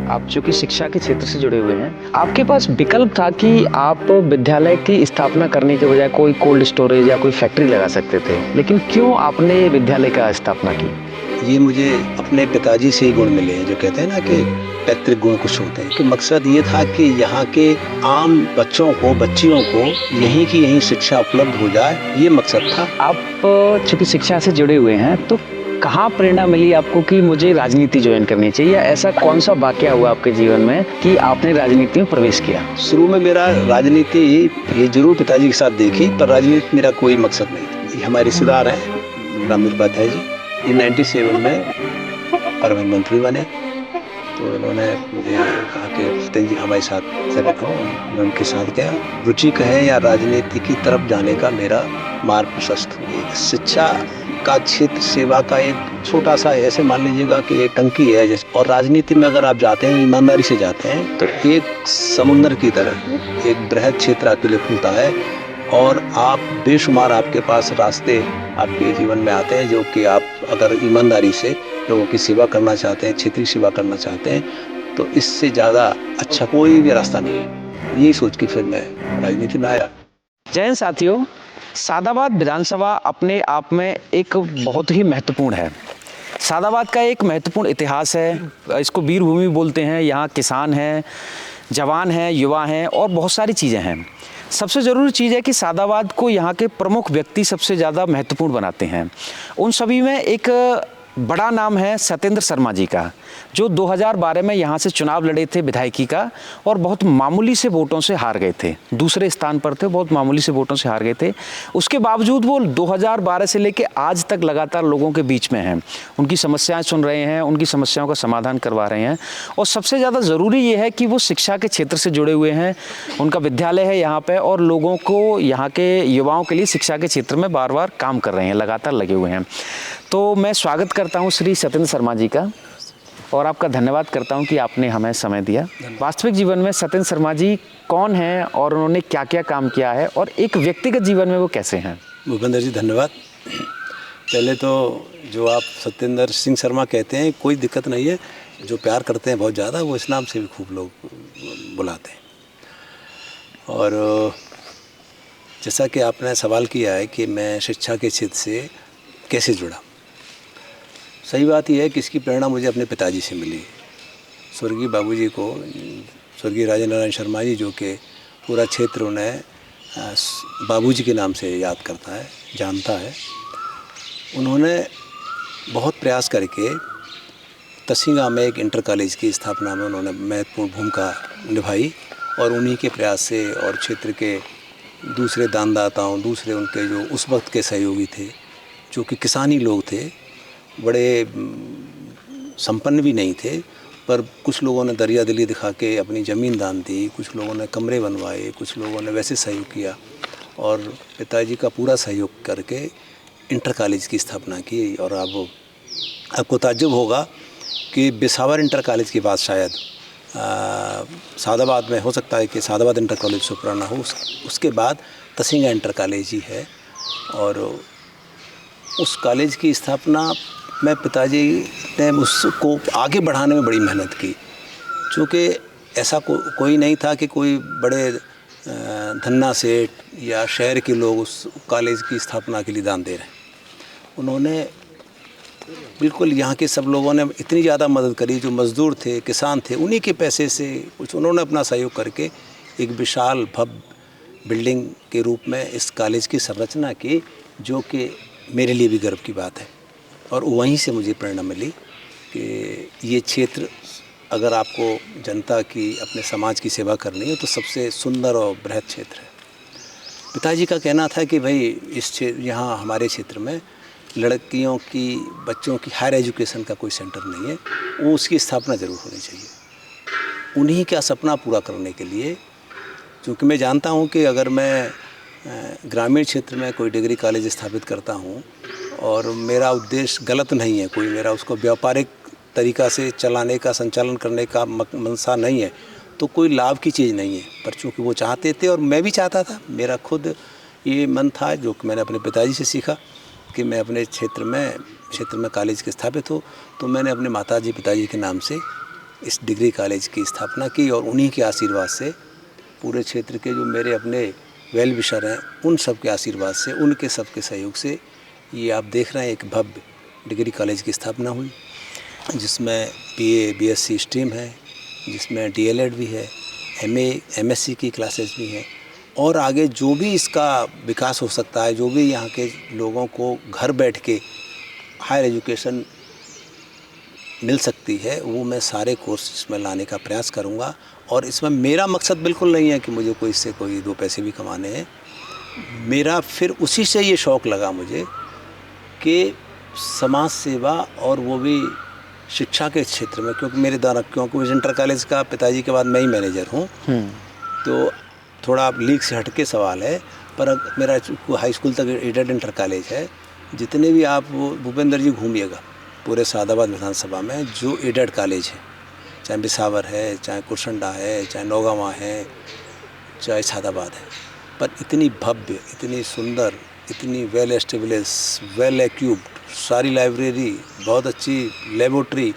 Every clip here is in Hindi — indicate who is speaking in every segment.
Speaker 1: आप चूँकि शिक्षा के क्षेत्र से जुड़े हुए हैं, आपके पास विकल्प था कि आप विद्यालय की स्थापना करने के बजाय कोई कोल्ड स्टोरेज या कोई फैक्ट्री लगा सकते थे। लेकिन क्यों आपने विद्यालय का स्थापना की?
Speaker 2: ये मुझे अपने पिताजी से ही गुण मिले हैं, जो कहते हैं ना कि पैतृक गुण कुछ होते हैं। कि मकसद ये था कि यहाँ के आम बच्चों को, बच्चियों को यहीं की यहीं शिक्षा उपलब्ध हो जाए, ये मकसद था।
Speaker 1: आप चूँकि शिक्षा से जुड़े हुए हैं, तो कहाँ प्रेरणा मिली आपको कि मुझे राजनीति जॉइन करनी चाहिए, या ऐसा कौन-सा वाक़या हुआ आपके जीवन में कि आपने राजनीति में प्रवेश किया?
Speaker 2: शुरू में मेरा राजनीति ये ज़रूर पिताजी के साथ देखी, पर राजनीति मेरा कोई मकसद नहीं था। ये हमारे रिश्तेदार हैं, राम त्रिपाठी जी, ये 97 में परिवहन मंत्री बने। तो इन्होंने मुझे कहा कि सत्येंद्र जी हमारे साथ चले आओ। मैं उनके साथ गया। रुचि कहें या राजनीति की तरफ जाने का मेरा मार्ग प्रशस्त हुआ। शिक्षा का क्षेत्र सेवा का एक छोटा सा, ऐसे मान लीजिएगा कि एक टंकी है जैसे, और राजनीति में अगर आप जाते हैं, ईमानदारी से जाते हैं, तो एक समुद्र की तरह एक बृहद क्षेत्र आपके लिए खुलता है और आप बेशुमार आपके पास रास्ते आपके जीवन में आते हैं, जो कि आप अगर ईमानदारी से लोगों की सेवा करना चाहते हैं, क्षेत्रीय सेवा करना चाहते हैं, तो इससे ज़्यादा अच्छा कोई भी रास्ता नहीं है। यही सोच के फिर मैं राजनीति में आया।
Speaker 1: जय हिंद साथियों, सादाबाद विधानसभा अपने आप में एक बहुत ही महत्वपूर्ण है। सादाबाद का एक महत्वपूर्ण इतिहास है, इसको वीर भूमि बोलते हैं। यहाँ किसान हैं, जवान हैं, युवा हैं और बहुत सारी चीज़ें हैं। सबसे ज़रूरी चीज़ है कि सादाबाद को यहाँ के प्रमुख व्यक्ति सबसे ज़्यादा महत्वपूर्ण बनाते हैं। उन सभी में एक बड़ा नाम है सत्येंद्र शर्मा जी का, जो 2012 में यहाँ से चुनाव लड़े थे विधायकी का, और बहुत मामूली से वोटों से हार गए थे। दूसरे स्थान पर थे, बहुत मामूली से वोटों से हार गए थे। उसके बावजूद वो 2012 से लेकर आज तक लगातार लोगों के बीच में हैं, उनकी समस्याएं सुन रहे हैं, उनकी समस्याओं का समाधान करवा रहे हैं। और सबसे ज़्यादा ज़रूरी ये है कि वो शिक्षा के क्षेत्र से जुड़े हुए हैं। उनका विद्यालय है यहाँ पर, और लोगों को, यहाँ के युवाओं के लिए शिक्षा के क्षेत्र में बार बार काम कर रहे हैं, लगातार लगे हुए हैं। तो मैं स्वागत करता हूं श्री सत्येंद्र शर्मा जी का, और आपका धन्यवाद करता हूं कि आपने हमें समय दिया। वास्तविक जीवन में सत्येंद्र शर्मा जी कौन हैं और उन्होंने क्या क्या काम किया है, और एक व्यक्तिगत जीवन में वो कैसे हैं?
Speaker 2: भूपेंद्र जी धन्यवाद। पहले तो जो आप सत्येंद्र सिंह शर्मा कहते हैं, कोई दिक्कत नहीं है। जो प्यार करते हैं बहुत ज़्यादा, वो इस नाम से भी खूब लोग बुलाते हैं। और जैसा कि आपने सवाल किया है कि मैं शिक्षा के क्षेत्र से कैसे जुड़ा, सही बात यह है कि इसकी प्रेरणा मुझे अपने पिताजी से मिली। स्वर्गीय बाबूजी को, स्वर्गीय राजेंद्र नारायण शर्मा जी, जो कि पूरा क्षेत्र उन्हें बाबूजी के नाम से याद करता है, जानता है, उन्होंने बहुत प्रयास करके तसिंगा में एक इंटर कॉलेज की स्थापना में उन्होंने महत्वपूर्ण भूमिका निभाई। और उन्हीं के प्रयास से और क्षेत्र के दूसरे दानदाताओं, दूसरे उनके जो उस वक्त के सहयोगी थे, जो कि किसानी लोग थे, बड़े संपन्न भी नहीं थे, पर कुछ लोगों ने दरिया दिली दिखा के अपनी ज़मीन दान दी, कुछ लोगों ने कमरे बनवाए, कुछ लोगों ने वैसे सहयोग किया, और पिताजी का पूरा सहयोग करके इंटर कॉलेज की स्थापना की। और अब आपको ताज्जुब होगा कि बिसावर इंटर कॉलेज के बाद शायद सादाबाद में, हो सकता है कि सादाबाद इंटर कॉलेज से पुराना हो, उसके बाद तसिंगा इंटर कॉलेज ही है। और उस कॉलेज की स्थापना में पिताजी ने उसको आगे बढ़ाने में बड़ी मेहनत की, क्योंकि ऐसा कोई नहीं था कि कोई बड़े धन्ना सेठ या शहर के लोग उस कॉलेज की स्थापना के लिए दान दे रहे हैं। उन्होंने बिल्कुल यहाँ के सब लोगों ने इतनी ज़्यादा मदद करी, जो मज़दूर थे, किसान थे, उन्हीं के पैसे से कुछ उन्होंने अपना सहयोग करके एक विशाल भव्य बिल्डिंग के रूप में इस कॉलेज की संरचना की, जो कि मेरे लिए भी गर्व की बात है। और वहीं से मुझे प्रेरणा मिली कि ये क्षेत्र, अगर आपको जनता की, अपने समाज की सेवा करनी है, तो सबसे सुंदर और बृहद क्षेत्र है। पिताजी का कहना था कि भाई इस क्षेत्र, यहाँ हमारे क्षेत्र में लड़कियों की, बच्चों की हायर एजुकेशन का कोई सेंटर नहीं है, वो उसकी स्थापना ज़रूर होनी चाहिए। उन्हीं का सपना पूरा करने के लिए, क्योंकि मैं जानता हूँ कि अगर मैं ग्रामीण क्षेत्र में कोई डिग्री कॉलेज स्थापित करता हूँ, और मेरा उद्देश्य गलत नहीं है, कोई मेरा उसको व्यापारिक तरीक़ा से चलाने का, संचालन करने का मनसा नहीं है, तो कोई लाभ की चीज़ नहीं है। पर चूँकि वो चाहते थे और मैं भी चाहता था, मेरा खुद ये मन था, जो कि मैंने अपने पिताजी से सीखा कि मैं अपने क्षेत्र में कॉलेज के स्थापित हो, तो मैंने अपने माताजी पिताजी के नाम से इस डिग्री कॉलेज की स्थापना की और उन्हीं के आशीर्वाद से, पूरे क्षेत्र के जो मेरे अपने वेल विशर हैं उन सब के आशीर्वाद से, उनके सबके सहयोग से ये आप देख रहे हैं एक भव्य डिग्री कॉलेज की स्थापना हुई, जिसमें BA BSc स्ट्रीम है, जिसमें DLED भी है, MA MSc की क्लासेस भी हैं, और आगे जो भी इसका विकास हो सकता है, जो भी यहाँ के लोगों को घर बैठ के हायर एजुकेशन मिल सकती है, वो मैं सारे कोर्स इसमें लाने का प्रयास करूँगा। और इसमें मेरा मकसद बिल्कुल नहीं है कि मुझे कोई इससे कोई 2 पैसे भी कमाने हैं। मेरा फिर उसी से ये शौक़ लगा मुझे कि समाज सेवा, और वो भी शिक्षा के क्षेत्र में, क्योंकि मेरे द्वारा, क्योंकि इंटर कॉलेज का पिताजी के बाद मैं ही मैनेजर हूँ, तो थोड़ा लीग से हटके सवाल है, पर मेरा हाई स्कूल तक एडेड इंटर कॉलेज है। जितने भी आप भूपेंद्र जी घूमिएगा पूरे सादाबाद विधानसभा में, जो एडेड कॉलेज है, चाहे बिसावर है, चाहे कुरसंडा है, चाहे नौगावा है, चाहे सादाबाद है, पर इतनी भव्य, इतनी सुंदर, इतनी वेल एस्टेब्लिश, वेल एक्यूप्ड, सारी लाइब्रेरी, बहुत अच्छी लेबोरेटरी,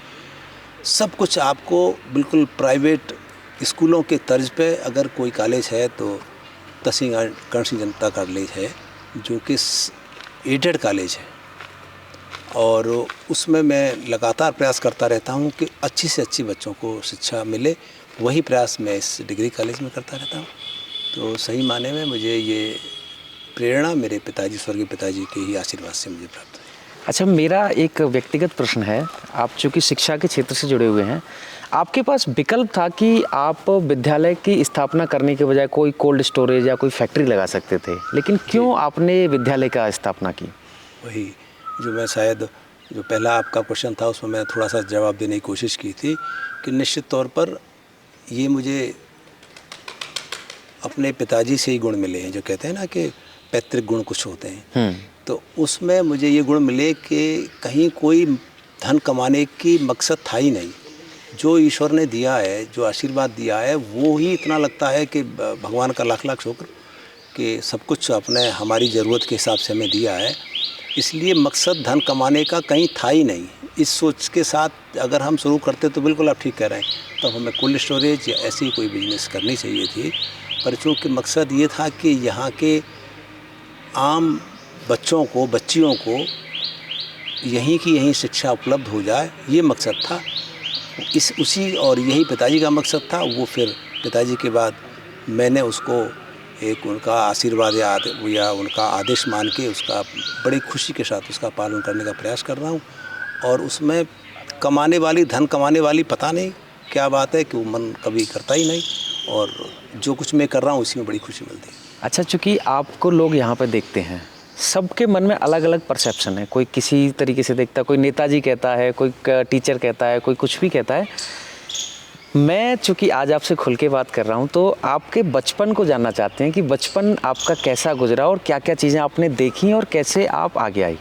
Speaker 2: सब कुछ आपको बिल्कुल प्राइवेट स्कूलों के तर्ज पे अगर कोई कॉलेज है तो तहसील कर्ण सिंह जनता कॉलेज है, जो कि एडेड कॉलेज है। और उसमें मैं लगातार प्रयास करता रहता हूँ कि अच्छी से अच्छी बच्चों को शिक्षा मिले, वही प्रयास मैं इस डिग्री कॉलेज में करता रहता हूँ। तो सही माने में मुझे ये प्रेरणा मेरे पिताजी, स्वर्गीय पिताजी के ही आशीर्वाद से मुझे प्राप्त हुई।
Speaker 1: अच्छा, मेरा एक व्यक्तिगत प्रश्न है, आप चूँकि शिक्षा के क्षेत्र से जुड़े हुए हैं, आपके पास विकल्प था कि आप विद्यालय की स्थापना करने के बजाय कोई कोल्ड स्टोरेज या कोई फैक्ट्री लगा सकते थे, लेकिन क्यों आपने विद्यालय का स्थापना की?
Speaker 2: वही जो मैं शायद जो पहला आपका क्वेश्चन था उसमें मैं थोड़ा सा जवाब देने की कोशिश की थी कि निश्चित तौर पर ये मुझे अपने पिताजी से ही गुण मिले हैं। जो कहते हैं ना कि पैतृक गुण कुछ होते हैं, तो उसमें मुझे ये गुण मिले कि कहीं कोई धन कमाने की मकसद था ही नहीं। जो ईश्वर ने दिया है, जो आशीर्वाद दिया है, वो ही इतना लगता है कि भगवान का लाख लाख शुक्र कि सब कुछ अपने हमारी ज़रूरत के हिसाब से हमें दिया है। इसलिए मकसद धन कमाने का कहीं था ही नहीं। इस सोच के साथ अगर हम शुरू करते तो बिल्कुल आप ठीक कह रहे हैं, तो हमें कोल्ड स्टोरेज या ऐसी कोई बिजनेस करनी चाहिए थी। पर चूँकि मकसद ये था कि यहाँ के आम बच्चों को, बच्चियों को यहीं की यहीं शिक्षा उपलब्ध हो जाए, ये मकसद था। उसी और यही पिताजी का मकसद था। वो फिर पिताजी के बाद मैंने उसको एक उनका आशीर्वाद या उनका आदेश मान के उसका बड़ी खुशी के साथ उसका पालन करने का प्रयास कर रहा हूँ। और उसमें धन कमाने वाली पता नहीं क्या बात है कि वो मन कभी करता ही नहीं, और जो कुछ मैं कर रहा हूँ उसी में बड़ी खुशी मिलती है।
Speaker 1: अच्छा, चूँकि आपको लोग यहाँ पे देखते हैं, सबके मन में अलग अलग परसेप्शन है। कोई किसी तरीके से देखता है, कोई नेताजी कहता है, कोई टीचर कहता है, कोई कुछ भी कहता है। मैं चूँकि आज आपसे खुल के बात कर रहा हूँ, तो आपके बचपन को जानना चाहते हैं कि बचपन आपका कैसा गुजरा और क्या क्या चीज़ें आपने देखी और कैसे आप आगे आई।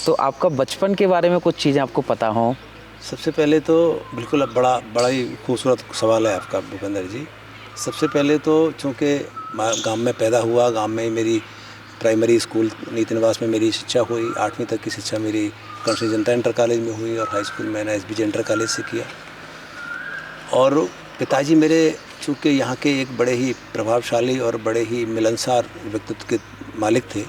Speaker 1: तो आपका बचपन के बारे में कुछ चीज़ें आपको पता हों।
Speaker 2: सबसे पहले तो बिल्कुल अब बड़ा ही खूबसूरत सवाल है आपका भूपेंद्र जी। सबसे पहले तो चूँकि गांव में पैदा हुआ, गांव में मेरी प्राइमरी स्कूल नीति निवास में मेरी शिक्षा हुई। 8वीं तक की शिक्षा मेरी कर्ण सिंह जनता इंटर कॉलेज में हुई और हाई स्कूल मैंने SBJ इंटर कॉलेज से किया। और पिताजी मेरे चूँकि यहाँ के एक बड़े ही प्रभावशाली और बड़े ही मिलनसार व्यक्तित्व के मालिक थे,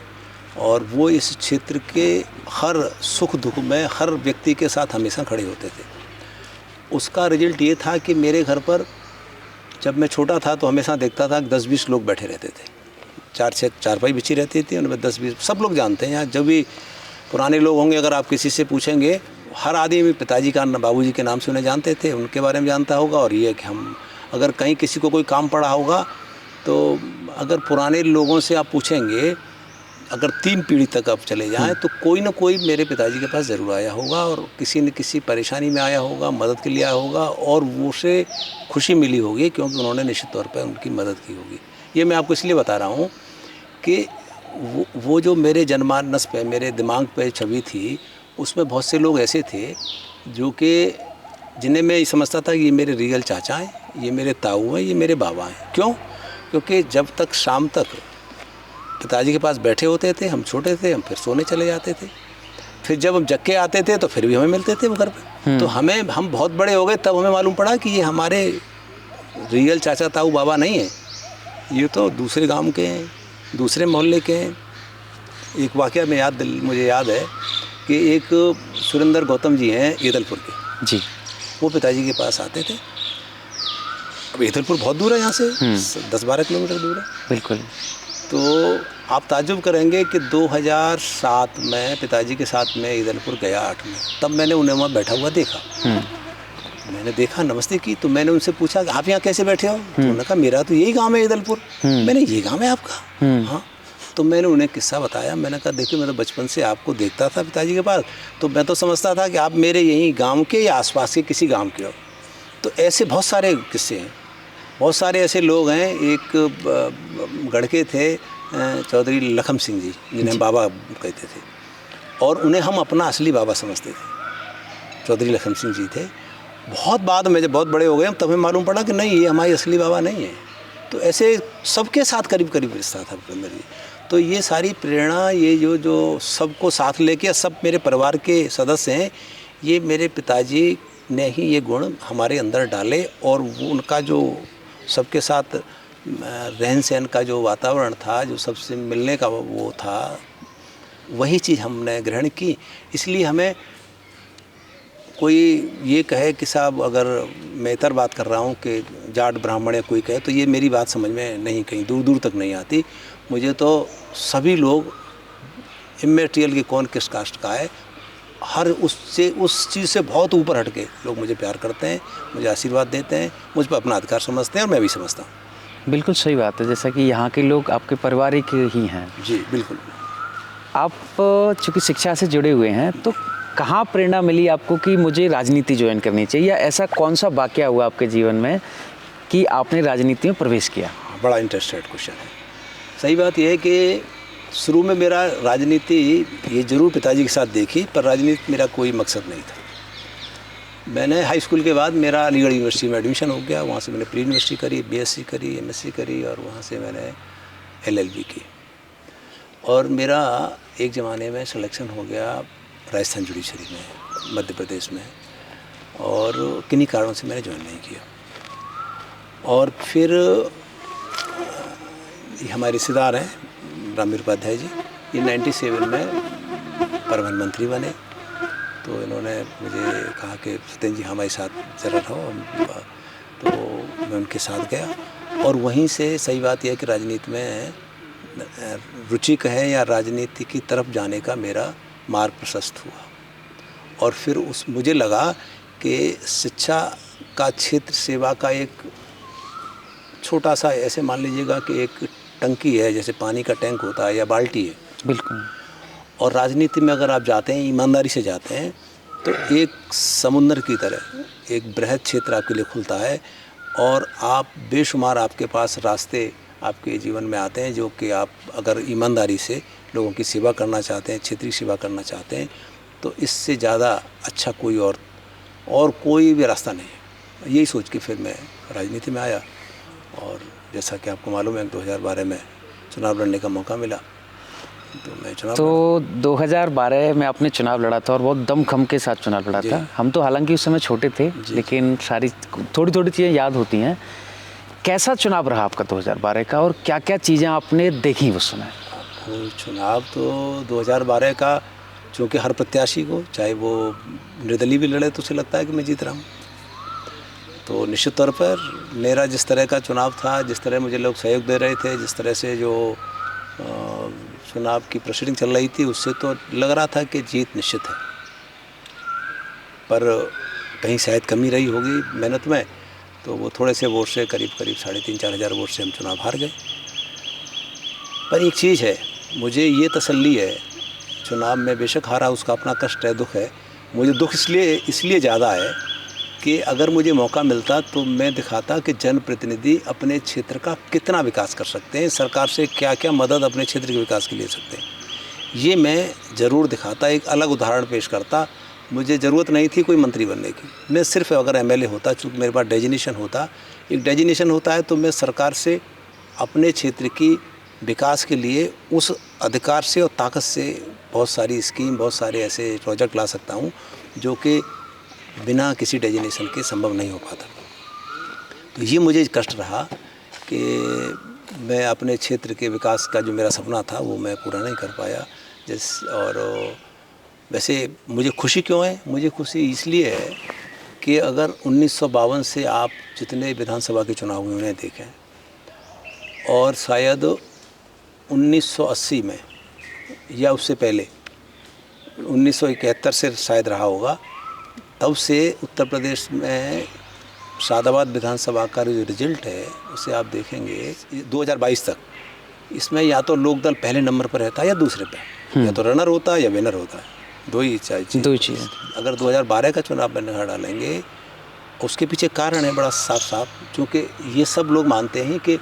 Speaker 2: और वो इस क्षेत्र के हर सुख दुख में हर व्यक्ति के साथ हमेशा खड़े होते थे। उसका रिजल्ट ये था कि मेरे घर पर जब मैं छोटा था तो हमेशा देखता था कि 10-20 लोग बैठे रहते थे। 4 चारपाई बिछी रहती थी, उनमें 10-20 सब लोग जानते हैं। यहाँ जब भी पुराने लोग होंगे, अगर आप किसी से पूछेंगे, हर आदमी पिताजी का, बाबूजी के नाम से उन्हें जानते थे, उनके बारे में जानता होगा। और ये कि हम अगर कहीं किसी को कोई काम पड़ा होगा तो अगर पुराने लोगों से आप पूछेंगे, अगर 3 पीढ़ी तक आप चले जाएं तो कोई ना कोई मेरे पिताजी के पास ज़रूर आया होगा और किसी न किसी परेशानी में आया होगा, मदद के लिए आया होगा, और वो से खुशी मिली होगी क्योंकि उन्होंने निश्चित तौर पर उनकी मदद की होगी। ये मैं आपको इसलिए बता रहा हूँ कि वो जो मेरे जनमानस पे, मेरे दिमाग पे छवि थी, उसमें बहुत से लोग ऐसे थे जो कि जिन्हें मैं ये समझता था कि ये मेरे रियल चाचा हैं, ये मेरे ताऊ हैं, ये मेरे बाबा हैं। क्यों? क्योंकि जब तक शाम तक पिताजी के पास बैठे होते थे, हम छोटे थे, हम फिर सोने चले जाते थे। फिर जब हम जग के आते थे तो फिर भी हमें मिलते थे वो घर पे। तो हम बहुत बड़े हो गए, तब हमें मालूम पड़ा कि ये हमारे रियल चाचा ताऊ बाबा नहीं है, ये तो दूसरे गांव के हैं, दूसरे मोहल्ले के हैं। एक वाक़या मुझे याद है कि एक सुरेंद्र गौतम जी हैं ईदलपुर के
Speaker 1: जी।
Speaker 2: वो पिताजी के पास आते थे। अब ईदलपुर बहुत दूर है यहाँ से, 10-12 किलोमीटर दूर है।
Speaker 1: बिल्कुल।
Speaker 2: तो आप ताज्जुब करेंगे कि 2007 में पिताजी के साथ मैं ईदलपुर गया 8 में, तब मैंने उन्हें वहाँ बैठा हुआ देखा। मैंने देखा, नमस्ते की, तो मैंने उनसे पूछा कि आप यहाँ कैसे बैठे हो? तो उन्होंने कहा मेरा तो यही गांव है ईदलपुर। मैंने ये गांव है आपका? हाँ। तो मैंने उन्हें किस्सा बताया। मैंने कहा देखिए, मैं तो बचपन से आपको देखता था पिताजी के पास, तो मैं तो समझता था कि आप मेरे यहीं गांव के या आसपास के किसी गांव के हो। तो ऐसे बहुत सारे किस्से हैं, बहुत सारे ऐसे लोग हैं। एक गढ़ के थे चौधरी लखम सिंह जी, जिन्हें बाबा कहते थे, और उन्हें हम अपना असली बाबा समझते थे। चौधरी लखम सिंह जी थे। बहुत बाद में जब बहुत बड़े हो गए तब हमें मालूम पड़ा कि नहीं, ये हमारे असली बाबा नहीं है। तो ऐसे सबके साथ करीब करीब रिश्ता था भूपेंद्र जी। तो ये सारी प्रेरणा, ये जो सबको साथ लेके, सब मेरे परिवार के सदस्य हैं, ये मेरे पिताजी ने ही ये गुण हमारे अंदर डाले। और वो उनका जो सबके साथ रहन सहन का जो वातावरण था, जो सबसे मिलने का वो था, वही चीज़ हमने ग्रहण की। इसलिए हमें कोई ये कहे कि साहब, अगर मैं इतर बात कर रहा हूँ कि जाट ब्राह्मण या कोई कहे, तो ये मेरी बात समझ में नहीं, कहीं दूर दूर तक नहीं आती। मुझे तो सभी लोग, इमेटेरियल की कौन किस कास्ट का है, हर उस चीज़ से बहुत ऊपर हट के लोग मुझे प्यार करते हैं, मुझे आशीर्वाद देते हैं, मुझ पर अपना अधिकार समझते हैं, और मैं भी समझता हूँ।
Speaker 1: बिल्कुल सही बात है, जैसा कि यहाँ के लोग आपके पारिवारिक ही हैं।
Speaker 2: जी बिल्कुल।
Speaker 1: आप चूँकि शिक्षा से जुड़े हुए हैं, तो कहाँ प्रेरणा मिली आपको कि मुझे राजनीति ज्वाइन करनी चाहिए, या ऐसा कौन सा वाक़या हुआ आपके जीवन में कि आपने राजनीति में प्रवेश किया?
Speaker 2: बड़ा इंटरेस्टेड क्वेश्चन है। सही बात यह है कि शुरू में मेरा राजनीति, ये ज़रूर पिताजी के साथ देखी, पर राजनीति मेरा कोई मकसद नहीं था। मैंने हाई स्कूल के बाद मेरा अलीगढ़ यूनिवर्सिटी में एडमिशन हो गया। वहाँ से मैंने प्री यूनिवर्सिटी करी, बीएससी करी, एमएससी करी, और वहाँ से मैंने एलएलबी की। और मेरा एक ज़माने में सिलेक्शन हो गया राजस्थान जुडिशरी में, मध्य प्रदेश में, और किन्हीं कारणों से मैंने ज्वाइन नहीं किया। और फिर ये हमारे रिश्तेदार हैं रामवीर उपाध्याय जी, ये 97 में परिवहन मंत्री बने। तो इन्होंने मुझे कहा कि सत्येंद्र जी हमारे साथ ज़रा रहो, तो मैं उनके साथ गया। और वहीं से सही बात यह है कि राजनीति में रुचि कहें या राजनीति की तरफ जाने का मेरा मार्ग प्रशस्त हुआ। और फिर मुझे लगा कि शिक्षा का क्षेत्र, सेवा का एक छोटा सा, ऐसे मान लीजिएगा कि एक टंकी है, जैसे पानी का टैंक होता है या बाल्टी है।
Speaker 1: बिल्कुल।
Speaker 2: और राजनीति में अगर आप जाते हैं, ईमानदारी से जाते हैं, तो एक समुद्र की तरह एक बृहद क्षेत्र आपके लिए खुलता है, और आप बेशुमार आपके पास रास्ते आपके जीवन में आते हैं, जो कि आप अगर ईमानदारी से लोगों की सेवा करना चाहते हैं, क्षेत्रीय सेवा करना चाहते हैं, तो इससे ज़्यादा अच्छा कोई और कोई भी रास्ता नहीं है। यही सोच के फिर मैं राजनीति में आया। और जैसा कि आपको मालूम है, 2012 में चुनाव लड़ने का मौका मिला, तो मैं चुनाव
Speaker 1: 2012 में आपने चुनाव लड़ा था, और बहुत दमखम के साथ चुनाव लड़ा था। हम तो हालांकि उस समय छोटे थे, लेकिन सारी थोड़ी थोड़ी चीज़ें याद होती हैं। कैसा चुनाव रहा आपका 2012 का, और क्या क्या चीज़ें आपने देखी उस समय?
Speaker 2: चुनाव तो 2012 का, चूँकि हर प्रत्याशी को, चाहे वो निर्दलीय भी लड़े, तो उसे लगता है कि मैं जीत रहा हूँ। तो निश्चित तौर पर मेरा जिस तरह का चुनाव था, जिस तरह मुझे लोग सहयोग दे रहे थे, जिस तरह से जो चुनाव की प्रोसीडिंग चल रही थी, उससे तो लग रहा था कि जीत निश्चित है। पर कहीं शायद कमी रही होगी मेहनत में, तो वो थोड़े से वोट से, करीब 3,500-4 हज़ार वोट से हम चुनाव हार गए। पर एक चीज़ है, मुझे ये तसल्ली है, चुनाव में बेशक हारा, उसका अपना कष्ट है, दुख है। मुझे दुख इसलिए ज़्यादा है कि अगर मुझे मौका मिलता तो मैं दिखाता कि जनप्रतिनिधि अपने क्षेत्र का कितना विकास कर सकते हैं, सरकार से क्या क्या मदद अपने क्षेत्र के विकास के लिए सकते हैं, ये मैं ज़रूर दिखाता। एक अलग उदाहरण पेश करता। मुझे ज़रूरत नहीं थी कोई मंत्री बनने की, मैं सिर्फ अगर एमएलए होता, चूँकि मेरे पास डेजिग्नेशन होता, एक डेजिग्नेशन होता है, तो मैं सरकार से अपने क्षेत्र की विकास के लिए उस अधिकार से और ताकत से बहुत सारी स्कीम, बहुत सारे ऐसे प्रोजेक्ट ला सकता हूँ जो कि बिना किसी डेजिग्नेशन के संभव नहीं हो पाता। तो ये मुझे कष्ट रहा कि मैं अपने क्षेत्र के विकास का जो मेरा सपना था वो मैं पूरा नहीं कर पाया। और वैसे मुझे खुशी क्यों है? मुझे खुशी इसलिए है कि अगर 1952 से आप जितने विधानसभा के चुनाव हुए उन्हें देखें और शायद 1980 में या उससे पहले 1971 से शायद रहा होगा, तब से उत्तर प्रदेश में सादाबाद विधानसभा का जो रिजल्ट है उसे आप देखेंगे 2022 तक, इसमें या तो लोकदल पहले नंबर पर रहता है या दूसरे पे, या तो रनर होता है या विनर होता है, दो ही चीज़। अगर 2012 का चुनाव में निगाह डालेंगे उसके पीछे कारण है बड़ा साफ साफ, क्योंकि ये सब लोग मानते हैं कि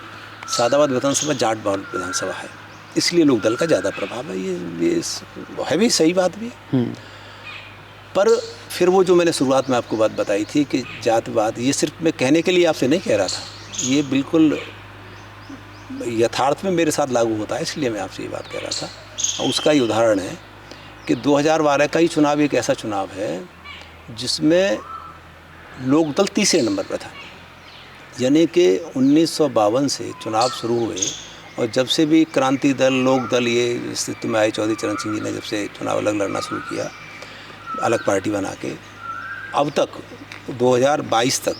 Speaker 2: सादाबाद विधानसभा जाट बहुल विधानसभा है, इसलिए लोकदल का ज़्यादा प्रभाव है। ये है भी, सही बात भी है। पर फिर वो जो मैंने शुरुआत में आपको बात बताई थी कि जातिवाद, ये सिर्फ मैं कहने के लिए आपसे नहीं कह रहा था, ये बिल्कुल यथार्थ में मेरे साथ लागू होता है, इसलिए मैं आपसे ये बात कह रहा था। और उसका ही उदाहरण है कि 2012 का ही चुनाव एक ऐसा चुनाव है जिसमें लोकदल तीसरे नंबर पर था। यानी कि 1952 से चुनाव शुरू हुए और जब से भी क्रांति दल, लोक दल ये अस्तित्व में आए, चौधरी चरण सिंह जी ने जब से चुनाव अलग लड़ना शुरू किया अलग पार्टी बना के, अब तक 2022 तक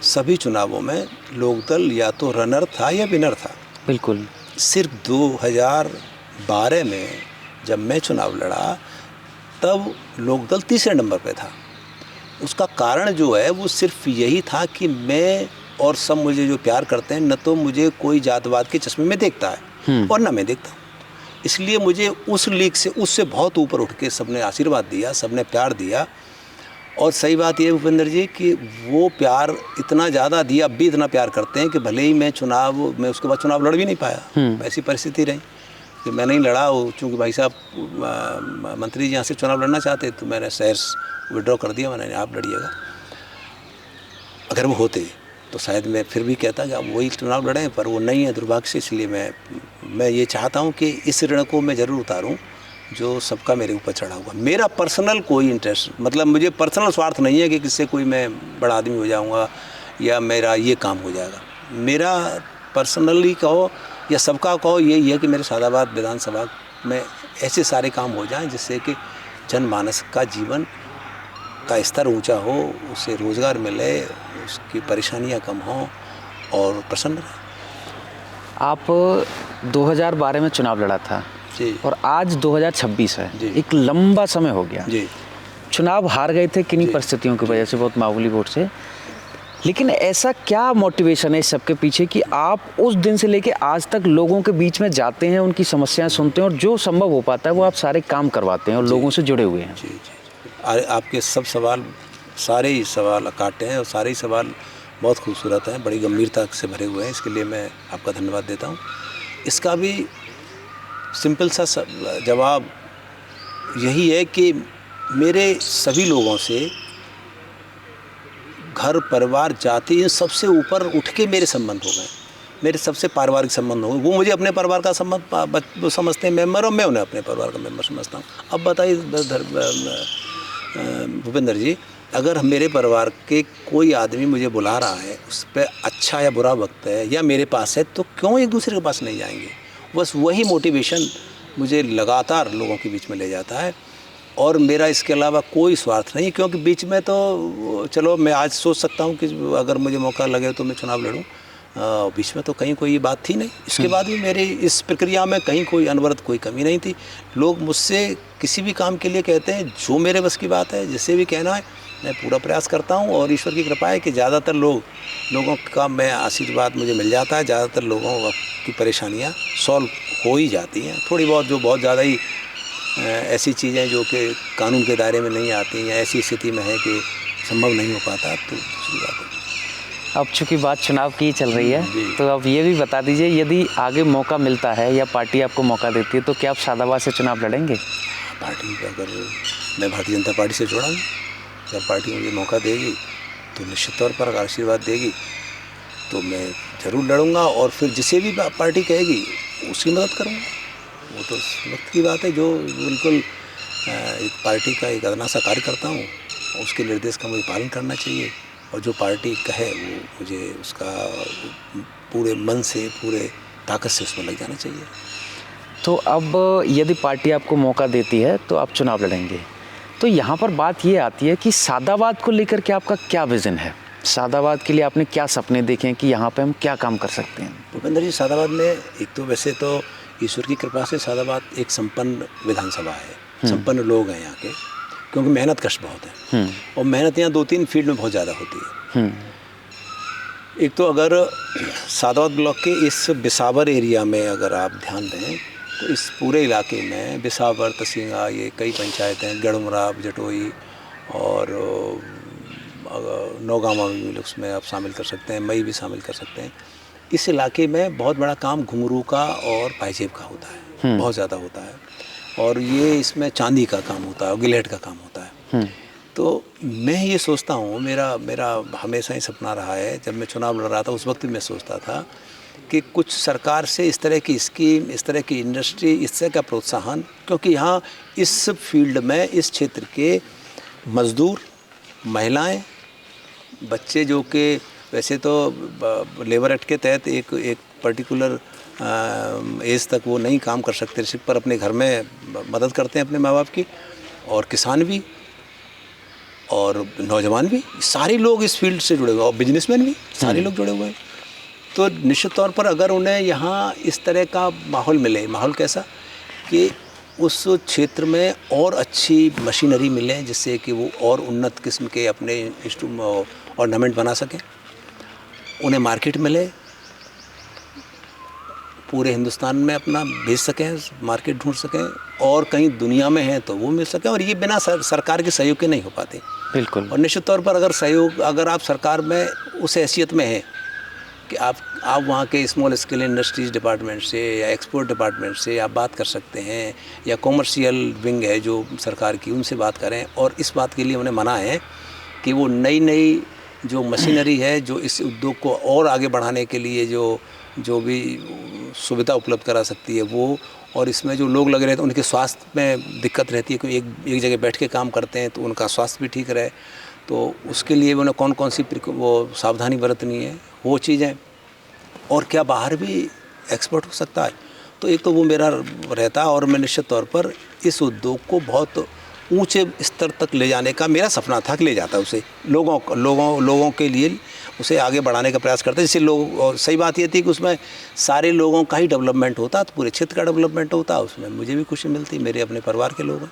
Speaker 2: सभी चुनावों में लोकदल या तो रनर था या विनर था।
Speaker 1: बिल्कुल।
Speaker 2: सिर्फ 2012 में जब मैं चुनाव लड़ा तब लोकदल तीसरे नंबर पे था। उसका कारण जो है वो सिर्फ यही था कि मैं और सब मुझे जो प्यार करते हैं, न तो मुझे कोई जातवाद के चश्मे में देखता है और न मैं देखता हूँ, इसलिए मुझे उस लीग से, उससे बहुत ऊपर उठ के सबने आशीर्वाद दिया, सबने प्यार दिया। और सही बात ये भूपेंद्र जी कि वो प्यार इतना ज़्यादा दिया, अब भी इतना प्यार करते हैं कि भले ही मैं उसके बाद चुनाव लड़ भी नहीं पाया, ऐसी परिस्थिति रही कि मैं नहीं लड़ा। चूँकि भाई साहब मंत्री जी यहाँ से चुनाव लड़ना चाहते तो मैंने शहर विड्रॉ कर दिया, मैंने आप लड़िएगा। अगर वो होते तो शायद मैं फिर भी कहता कि आप वही चुनाव लड़ें, पर वो नहीं है दुर्भाग्य से। इसलिए मैं ये चाहता हूँ कि इस ऋण को मैं ज़रूर उतारूँ जो सबका मेरे ऊपर चढ़ा हुआ। मेरा पर्सनल कोई इंटरेस्ट, मतलब मुझे पर्सनल स्वार्थ नहीं है कि किससे कोई मैं बड़ा आदमी हो जाऊँगा या मेरा ये काम हो जाएगा। मेरा पर्सनली कहो या सबका कहो यही है कि मेरे सादाबाद विधानसभा में ऐसे सारे काम हो जाएं जिससे कि जनमानस का जीवन का स्तर ऊंचा हो, उसे रोज़गार मिले, उसकी परेशानियां कम हों और प्रसन्न रहे।
Speaker 1: आप 2012 में चुनाव लड़ा था
Speaker 2: जी,
Speaker 1: और आज 2026 है
Speaker 2: जी,
Speaker 1: एक लंबा समय हो गया
Speaker 2: जी।
Speaker 1: चुनाव हार गए थे किन्हीं परिस्थितियों की वजह से, बहुत मामूली वोट से। लेकिन ऐसा क्या मोटिवेशन है इस सबके पीछे कि आप उस दिन से लेके आज तक लोगों के बीच में जाते हैं, उनकी समस्याएं सुनते हैं और जो संभव हो पाता है वो आप सारे काम करवाते हैं और लोगों से जुड़े हुए हैं?
Speaker 2: जी जी, आपके सब सवाल, सारे ही सवाल काटे हैं और सारे ही सवाल बहुत खूबसूरत हैं, बड़ी गंभीरता से भरे हुए हैं। इसके लिए मैं आपका धन्यवाद देता हूँ। इसका भी सिंपल सा जवाब यही है कि मेरे सभी लोगों से, घर, परिवार, जाति, इन सबसे ऊपर उठ के मेरे संबंध हो गए। मेरे सबसे पारिवारिक संबंध हो गए। वो मुझे अपने परिवार का संबंध समझते हैं मेम्बर, और मैं उन्हें अपने परिवार का मेम्बर समझता हूँ। अब बताइए भूपेंद्र जी, अगर मेरे परिवार के कोई आदमी मुझे बुला रहा है, उस पर अच्छा या बुरा वक्त है या मेरे पास है, तो क्यों एक दूसरे के पास नहीं जाएंगे? बस वही मोटिवेशन मुझे लगातार लोगों के बीच में ले जाता है और मेरा इसके अलावा कोई स्वार्थ नहीं। क्योंकि बीच में तो चलो मैं आज सोच सकता हूँ कि अगर मुझे मौका लगे तो मैं चुनाव लड़ूँ, बीच में तो कहीं कोई बात थी नहीं। इसके बाद भी मेरी इस प्रक्रिया में कहीं कोई अनवरत कोई कमी नहीं थी। लोग मुझसे किसी भी काम के लिए कहते हैं, जो मेरे बस की बात है, जिससे भी कहना है, मैं पूरा प्रयास करता हूँ। और ईश्वर की कृपा है कि ज़्यादातर लोगों का मैं आशीर्वाद मुझे मिल जाता है। ज़्यादातर लोगों की परेशानियाँ सॉल्व हो ही जाती हैं। थोड़ी बहुत जो बहुत ज़्यादा ही ऐसी चीज़ें जो कि कानून के दायरे में नहीं आती या ऐसी स्थिति में है कि संभव नहीं हो पाता, तो दूसरी बात है।
Speaker 1: अब चूँकि बात चुनाव की चल रही है, तो अब ये भी बता दीजिए, यदि आगे मौका मिलता है या पार्टी आपको मौका देती है तो क्या आप सादाबाद से चुनाव लड़ेंगे?
Speaker 2: पार्टी का, अगर मैं भारतीय जनता पार्टी से जुड़ा हूँ, जब पार्टी मुझे मौका देगी तो निश्चित तौर पर, अगर आशीर्वाद देगी तो मैं ज़रूर लड़ूंगा। और फिर जिसे भी पार्टी कहेगी उसकी मदद करूँगा। वो तो वक्त की बात है। जो बिल्कुल एक पार्टी का एक अदना सा कार्य करता हूँ, उसके निर्देश का मुझे पालन करना चाहिए और जो पार्टी कहे वो मुझे उसका पूरे मन से, पूरे ताकत से उसमें लग जाना चाहिए।
Speaker 1: तो अब यदि पार्टी आपको मौका देती है तो आप चुनाव लड़ेंगे, तो यहाँ पर बात ये आती है कि सादाबाद को लेकर के आपका क्या विज़न है? सादाबाद के लिए आपने क्या सपने देखे हैं कि यहाँ पे हम क्या काम कर सकते हैं?
Speaker 2: भूपेंद्र जी, सादाबाद में एक तो वैसे तो ईश्वर की कृपा से सादाबाद एक संपन्न विधानसभा है, संपन्न लोग हैं यहाँ के, क्योंकि मेहनत कश बहुत है और मेहनत यहाँ 2-3 फील्ड में बहुत ज़्यादा होती है। एक तो अगर सादाबाद ब्लॉक के इस बिसावर एरिया में अगर आप ध्यान दें तो इस पूरे इलाके में बिसावर, तसिंगा, ये कई पंचायतें, गढ़मुराब, जटोई और नौगामा भी उसमें आप शामिल कर सकते हैं, मई भी शामिल कर सकते हैं। इस इलाके में बहुत बड़ा काम घुंघरू का और पाइजेब का होता है, बहुत ज़्यादा होता है और ये इसमें चांदी का काम होता है, गिलेट का काम होता है। तो मैं ये सोचता हूँ, मेरा हमेशा ही सपना रहा है, जब मैं चुनाव लड़ रहा था उस वक्त भी मैं सोचता था कि कुछ सरकार से इस तरह की स्कीम, इस तरह की इंडस्ट्री, इस तरह का प्रोत्साहन, क्योंकि यहाँ इस फील्ड में, इस क्षेत्र के मज़दूर, महिलाएं, बच्चे जो कि वैसे तो लेबर एक्ट के तहत एक पर्टिकुलर एज तक वो नहीं काम कर सकते, सिर्फ पर अपने घर में मदद करते हैं अपने माँ बाप की, और किसान भी और नौजवान भी, सारे लोग इस फील्ड से जुड़े हुए हैं और बिजनेसमैन भी, सारे लोग जुड़े हुए हैं। तो निश्चित तौर पर अगर उन्हें यहाँ इस तरह का माहौल मिले, माहौल कैसा कि उस क्षेत्र में और अच्छी मशीनरी मिले जिससे कि वो और उन्नत किस्म के अपने ऑर्नामेंट बना सकें, उन्हें मार्केट मिले, पूरे हिंदुस्तान में अपना भेज सकें, मार्केट ढूंढ सकें और कहीं दुनिया में है तो वो मिल सकें, और ये बिना सरकार के सहयोग के नहीं हो पाते।
Speaker 1: बिल्कुल।
Speaker 2: और निश्चित तौर पर अगर आप सरकार में उस हैसियत में हैं कि आप वहाँ के स्मॉल स्केल इंडस्ट्रीज़ डिपार्टमेंट से या एक्सपोर्ट डिपार्टमेंट से आप बात कर सकते हैं, या कॉमर्शियल विंग है जो सरकार की, उनसे बात करें। और इस बात के लिए उन्हें मना है कि वो नई जो मशीनरी है जो इस उद्योग को और आगे बढ़ाने के लिए जो भी सुविधा उपलब्ध करा सकती है वो, और इसमें जो लोग लगे रहते हैं उनके स्वास्थ्य में दिक्कत रहती है, क्योंकि एक जगह बैठ के काम करते हैं तो उनका स्वास्थ्य भी ठीक रहे, तो उसके लिए उन्हें कौन सी वो सावधानी बरतनी है, वो चीज़ें, और क्या बाहर भी एक्सपोर्ट हो सकता है। तो एक तो वो मेरा रहता है, और मैं निश्चित तौर पर इस उद्योग को बहुत ऊंचे स्तर तक ले जाने का मेरा सपना था कि ले जाता उसे, लोगों के लिए उसे आगे बढ़ाने का प्रयास करते, जिससे लोग, और सही बात ये थी कि उसमें सारे लोगों का ही डेवलपमेंट होता, तो पूरे क्षेत्र का डेवलपमेंट होता, उसमें मुझे भी खुशी मिलती, मेरे अपने परिवार के लोग हैं।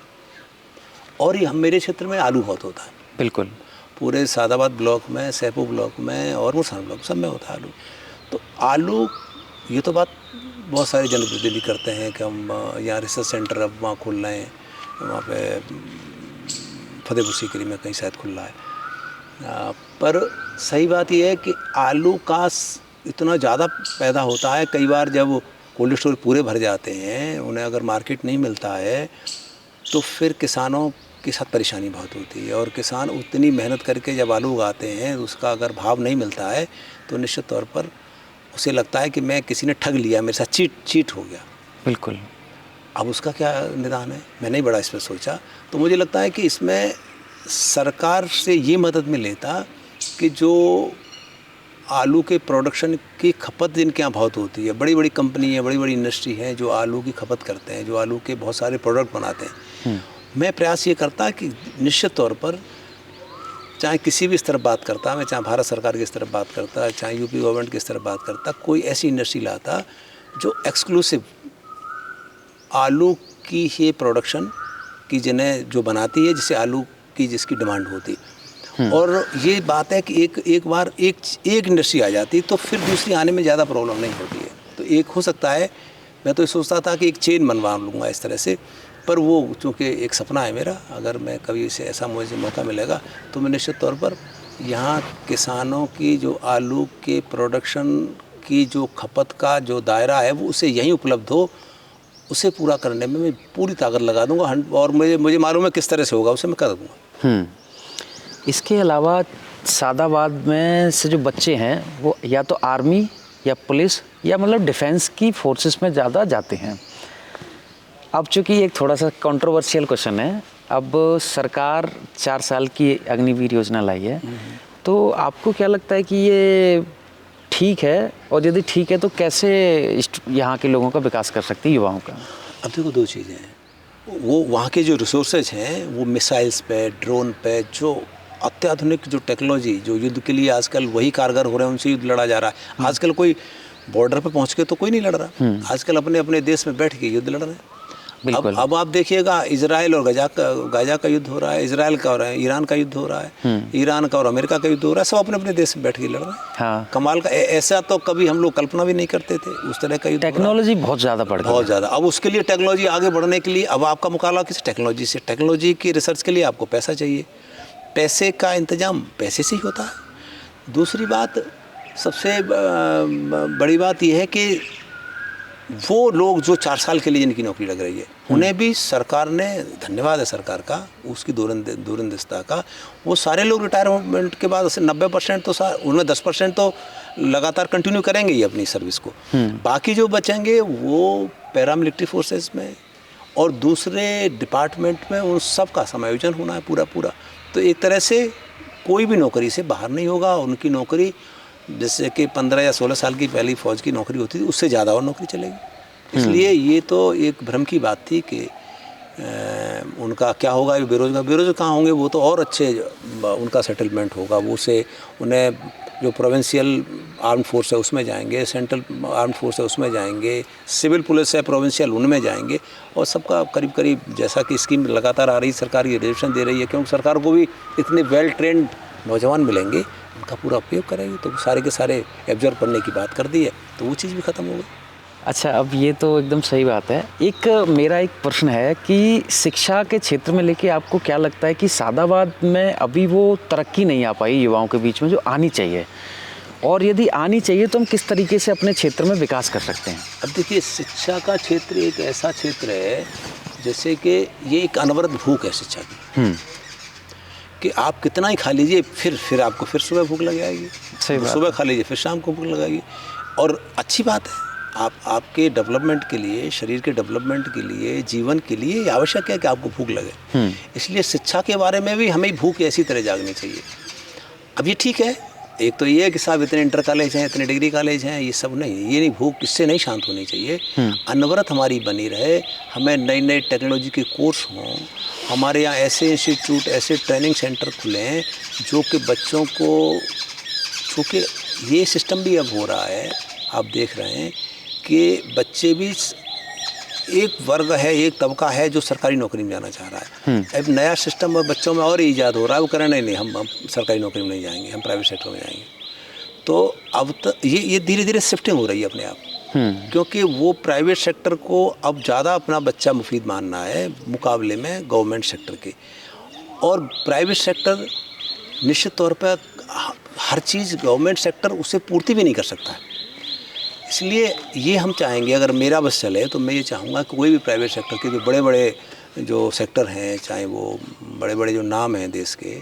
Speaker 2: और ये मेरे क्षेत्र में आलू बहुत होता है,
Speaker 1: बिल्कुल,
Speaker 2: पूरे सादाबाद ब्लॉक में, सैपू ब्लॉक में और मुरसान ब्लॉक सब में होता है आलू। तो आलू, ये तो बात बहुत सारे जनप्रतिनिधि करते हैं कि हम यहाँ रिसर्च सेंटर अब वहाँ खुल रहे हैं, वहाँ पे फतेहपुर सीकरी में कहीं शायद खुल रहा है, पर सही बात यह है कि आलू का इतना ज़्यादा पैदा होता है, कई बार जब कोल्ड स्टोर पूरे भर जाते हैं, उन्हें अगर मार्केट नहीं मिलता है तो फिर किसानों के साथ परेशानी बहुत होती है, और किसान उतनी मेहनत करके जब आलू उगाते हैं उसका अगर भाव नहीं मिलता है तो निश्चित तौर पर उसे लगता है कि मैं किसी ने ठग लिया, मेरे साथ चीट हो गया।
Speaker 1: बिल्कुल।
Speaker 2: अब उसका क्या निदान है, मैंने ही बड़ा इस पर सोचा, तो मुझे लगता है कि इसमें सरकार से ये मदद मिलेता कि जो आलू के प्रोडक्शन की खपत जिनके यहाँ बहुत होती है, बड़ी बड़ी कंपनी है, बड़ी बड़ी इंडस्ट्री है जो आलू की खपत करते हैं, जो आलू के बहुत सारे प्रोडक्ट बनाते हैं, मैं प्रयास ये करता कि निश्चित तौर पर चाहे किसी भी इस तरफ बात करता, मैं चाहे भारत सरकार की इस तरफ बात करता, चाहे यूपी गवर्नमेंट की इस तरफ बात करता, कोई ऐसी इंडस्ट्री लाता जो एक्सक्लूसिव आलू की ही प्रोडक्शन की जिन्हें जो बनाती है, जिससे आलू की जिसकी डिमांड होती। और ये बात है कि एक बार एक इंडस्ट्री आ जाती तो फिर दूसरी आने में ज़्यादा प्रॉब्लम नहीं होती है। तो एक हो सकता है, मैं तो सोचता था कि एक चेन बनवा लूँगा इस तरह से, पर वो चूँकि एक सपना है मेरा, अगर मैं कभी इसे ऐसा मुझे मौका मिलेगा तो मैं निश्चित तौर पर यहाँ किसानों की जो आलू के प्रोडक्शन की जो खपत का जो दायरा है वो उसे यहीं उपलब्ध हो, उसे पूरा करने में मैं पूरी ताकत लगा दूंगा, और मुझे मालूम है किस तरह से होगा, उसे मैं कर दूंगा।
Speaker 1: इसके अलावा सादाबाद में से जो बच्चे हैं वो या तो आर्मी या पुलिस या मतलब डिफेंस की फोर्सेस में ज़्यादा जाते हैं। अब चूँकि एक थोड़ा सा कंट्रोवर्शियल क्वेश्चन है, अब सरकार 4 साल की अग्निवीर योजना लाई है, तो आपको क्या लगता है कि ये ठीक है, और यदि ठीक है तो कैसे यहाँ के लोगों का विकास कर सकती है, युवाओं का?
Speaker 2: अब देखो, दो चीज़ें हैं। वो वहाँ के जो रिसोर्सेज हैं, वो मिसाइल्स पे, ड्रोन पे, जो अत्याधुनिक जो टेक्नोलॉजी, जो युद्ध के लिए आजकल वही कारगर हो रहे हैं, उनसे युद्ध लड़ा जा रहा है। आजकल कोई बॉर्डर पे पहुँच के तो कोई नहीं लड़ रहा, आजकल अपने अपने देश में बैठ के युद्ध लड़ रहे हैं। अब आप देखिएगा, इजराइल और गाजा का युद्ध हो रहा है, इजराइल का हो रहा है, ईरान का युद्ध हो रहा है, ईरान का और अमेरिका का युद्ध हो रहा है, सब अपने अपने देश में बैठ के लड़ रहे हैं।
Speaker 1: हाँ।
Speaker 2: कमाल का, ऐसा तो कभी हम लोग कल्पना भी नहीं करते थे, उस तरह का युद्ध।
Speaker 1: टेक्नोलॉजी बहुत ज़्यादा बढ़ गई,
Speaker 2: बहुत ज़्यादा। अब उसके लिए टेक्नोलॉजी आगे बढ़ने के लिए अब आपका मुकाबला किस टेक्नोलॉजी से? टेक्नोलॉजी की रिसर्च के लिए आपको पैसा चाहिए, पैसे का इंतजाम पैसे से ही होता है। दूसरी बात, सबसे बड़ी बात यह है कि वो लोग जो 4 साल के लिए जिनकी नौकरी लग रही है, उन्हें भी सरकार ने, धन्यवाद है सरकार का, उसकी दूरंदेशिता का, वो सारे लोग रिटायरमेंट के बाद 90% तो उनमें 10% तो लगातार कंटिन्यू करेंगे ही अपनी सर्विस को। बाकी जो बचेंगे वो पैरामिलिट्री फोर्सेस में और दूसरे डिपार्टमेंट में, उन सब का समायोजन होना है पूरा। तो एक तरह से कोई भी नौकरी से बाहर नहीं होगा। उनकी नौकरी, जैसे कि 15 या 16 साल की पहली फौज की नौकरी होती थी, उससे ज़्यादा और नौकरी चलेगी। इसलिए ये तो एक भ्रम की बात थी कि उनका क्या होगा, बेरोजगार कहाँ होंगे, वो तो और अच्छे उनका सेटलमेंट होगा। वो से उन्हें जो प्रोविंशियल आर्म फोर्स है उसमें जाएंगे, सेंट्रल आर्म फोर्स है उसमें जाएंगे, सिविल पुलिस है प्रोविंशियल उनमें जाएंगे, और सबका करीब जैसा कि स्कीम लगातार आ रही, सरकार ये रिजर्वेशन दे रही है, क्योंकि सरकार को भी इतने वेल ट्रेंड नौजवान मिलेंगे, उनका पूरा उपयोग करेंगे, तो सारे के सारे एब्जॉर्ब करने की बात कर दी है, तो वो चीज़ भी ख़त्म हो गई।
Speaker 1: अच्छा, अब ये तो एकदम सही बात है। मेरा एक प्रश्न है कि शिक्षा के क्षेत्र में लेके आपको क्या लगता है कि सादाबाद में अभी वो तरक्की नहीं आ पाई युवाओं के बीच में जो आनी चाहिए, और यदि आनी चाहिए तो हम किस तरीके से अपने क्षेत्र में विकास कर सकते हैं?
Speaker 2: अब देखिए, शिक्षा का क्षेत्र एक ऐसा क्षेत्र है जैसे कि ये एक अनवरत भूख है शिक्षा की, कि आप कितना ही खा लीजिए, फिर आपको फिर सुबह भूख लग जाएगी, सुबह खा लीजिए फिर शाम को भूख लगाएगी। और अच्छी बात है, आपके डेवलपमेंट के लिए, शरीर के डेवलपमेंट के लिए, जीवन के लिए आवश्यक है कि आपको भूख लगे। इसलिए शिक्षा के बारे में भी हमें भूख ऐसी तरह जागनी चाहिए। अब ये ठीक है, एक तो ये है कि साहब इतने इंटर कॉलेज हैं, इतने डिग्री कॉलेज हैं, ये सब नहीं, ये नहीं, भूख इससे नहीं शांत होनी चाहिए। अनवरत हमारी बनी रहे, हमें नई टेक्नोलॉजी के कोर्स हों, हमारे यहाँ ऐसे इंस्टीट्यूट, ऐसे ट्रेनिंग सेंटर खुलें जो कि बच्चों को, चूँकि ये सिस्टम भी अब हो रहा है, आप देख रहे हैं कि बच्चे भी, एक वर्ग है, एक तबका है जो सरकारी नौकरी में जाना चाह रहा है। अब नया सिस्टम बच्चों में और ईजाद हो रहा है, वो कह रहे नहीं हम सरकारी नौकरी में नहीं जाएंगे, हम प्राइवेट सेक्टर में जाएंगे। तो अब तक ये धीरे धीरे शिफ्टिंग हो रही है अपने आप, क्योंकि वो प्राइवेट सेक्टर को अब ज़्यादा अपना बच्चा मुफीद मानना है मुकाबले में गवर्नमेंट सेक्टर के। और प्राइवेट सेक्टर निश्चित तौर पर हर चीज़ गवर्नमेंट सेक्टर उसे पूर्ति भी नहीं कर सकता है। इसलिए ये हम चाहेंगे, अगर मेरा बस चले तो मैं ये चाहूँगा कि कोई भी प्राइवेट सेक्टर के जो बड़े बड़े जो सेक्टर हैं, चाहे वो बड़े बड़े जो नाम हैं देश के,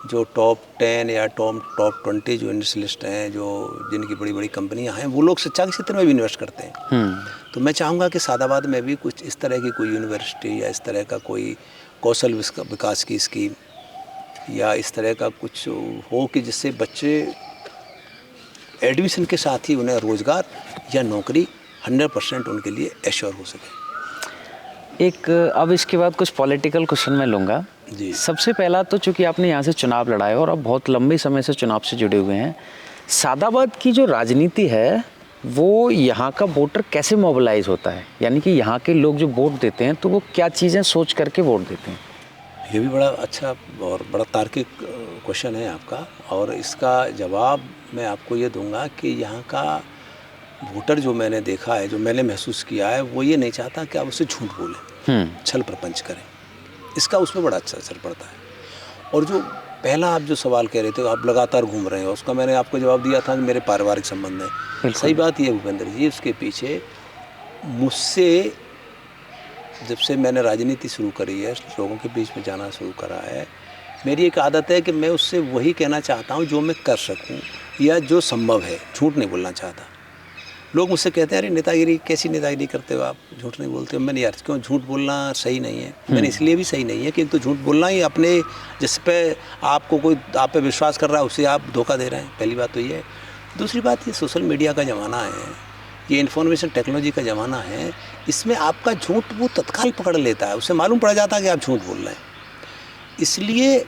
Speaker 2: जो टॉप 10 या टॉप 20 जो इंडस्ट्रियलिस्ट हैं, जो जिनकी बड़ी बड़ी कंपनियां हैं, वो लोग शिक्षा के क्षेत्र में भी इन्वेस्ट करते हैं। तो मैं चाहूँगा कि सादाबाद में भी कुछ इस तरह की कोई यूनिवर्सिटी या इस तरह का कोई कौशल विकास की स्कीम या इस तरह का कुछ हो कि जिससे बच्चे एडमिशन के साथ ही उन्हें रोज़गार या नौकरी 100% उनके लिए एश्योर हो सके।
Speaker 1: अब इसके बाद कुछ पॉलिटिकल क्वेश्चन मैं लूँगा
Speaker 2: जी।
Speaker 1: सबसे पहला तो, चूँकि आपने यहाँ से चुनाव लड़ाया और अब बहुत लंबे समय से चुनाव से जुड़े हुए हैं, सादाबाद की जो राजनीति है वो यहाँ का वोटर कैसे मोबिलाइज होता है, यानी कि यहाँ के लोग जो वोट देते हैं तो वो क्या चीज़ें सोच करके वोट देते हैं?
Speaker 2: ये भी बड़ा अच्छा और बड़ा तार्किक क्वेश्चन है आपका, और इसका जवाब मैं आपको ये दूंगा कि यहाँ का वोटर जो मैंने देखा है, जो मैंने महसूस किया है, वो ये नहीं चाहता कि आप उससे झूठ बोलें, छल प्रपंच करें। इसका उसमें बड़ा अच्छा असर पड़ता है। और जो पहला आप जो सवाल कह रहे थे, आप लगातार घूम रहे हैं, उसका मैंने आपको जवाब दिया था कि मेरे पारिवारिक संबंध है। सही बात ये भूपेंद्र जी, उसके पीछे मुझसे जब से मैंने राजनीति शुरू करी है, लोगों के बीच में जाना शुरू करा है, मेरी एक आदत है कि मैं उससे वही कहना चाहता हूँ जो मैं कर सकूँ या जो संभव है, झूठ नहीं बोलना चाहता। लोग मुझसे कहते हैं अरे नेतागिरी, कैसी नेतागिरी करते हो आप, झूठ नहीं बोलते हो। मैंने यार क्यों, झूठ बोलना सही नहीं है। मैंने इसलिए भी सही नहीं है कि एक तो झूठ बोलना ही अपने जिस पे आपको कोई आप पे विश्वास कर रहा है उसे आप धोखा दे रहे हैं, पहली बात तो ये है। दूसरी बात, ये सोशल मीडिया का ज़माना है, ये इन्फॉर्मेशन टेक्नोलॉजी का ज़माना है, इसमें आपका झूठ वो तत्काल पकड़ लेता है, उसे मालूम पड़ जाता है कि आप झूठ बोल रहे हैं। इसलिए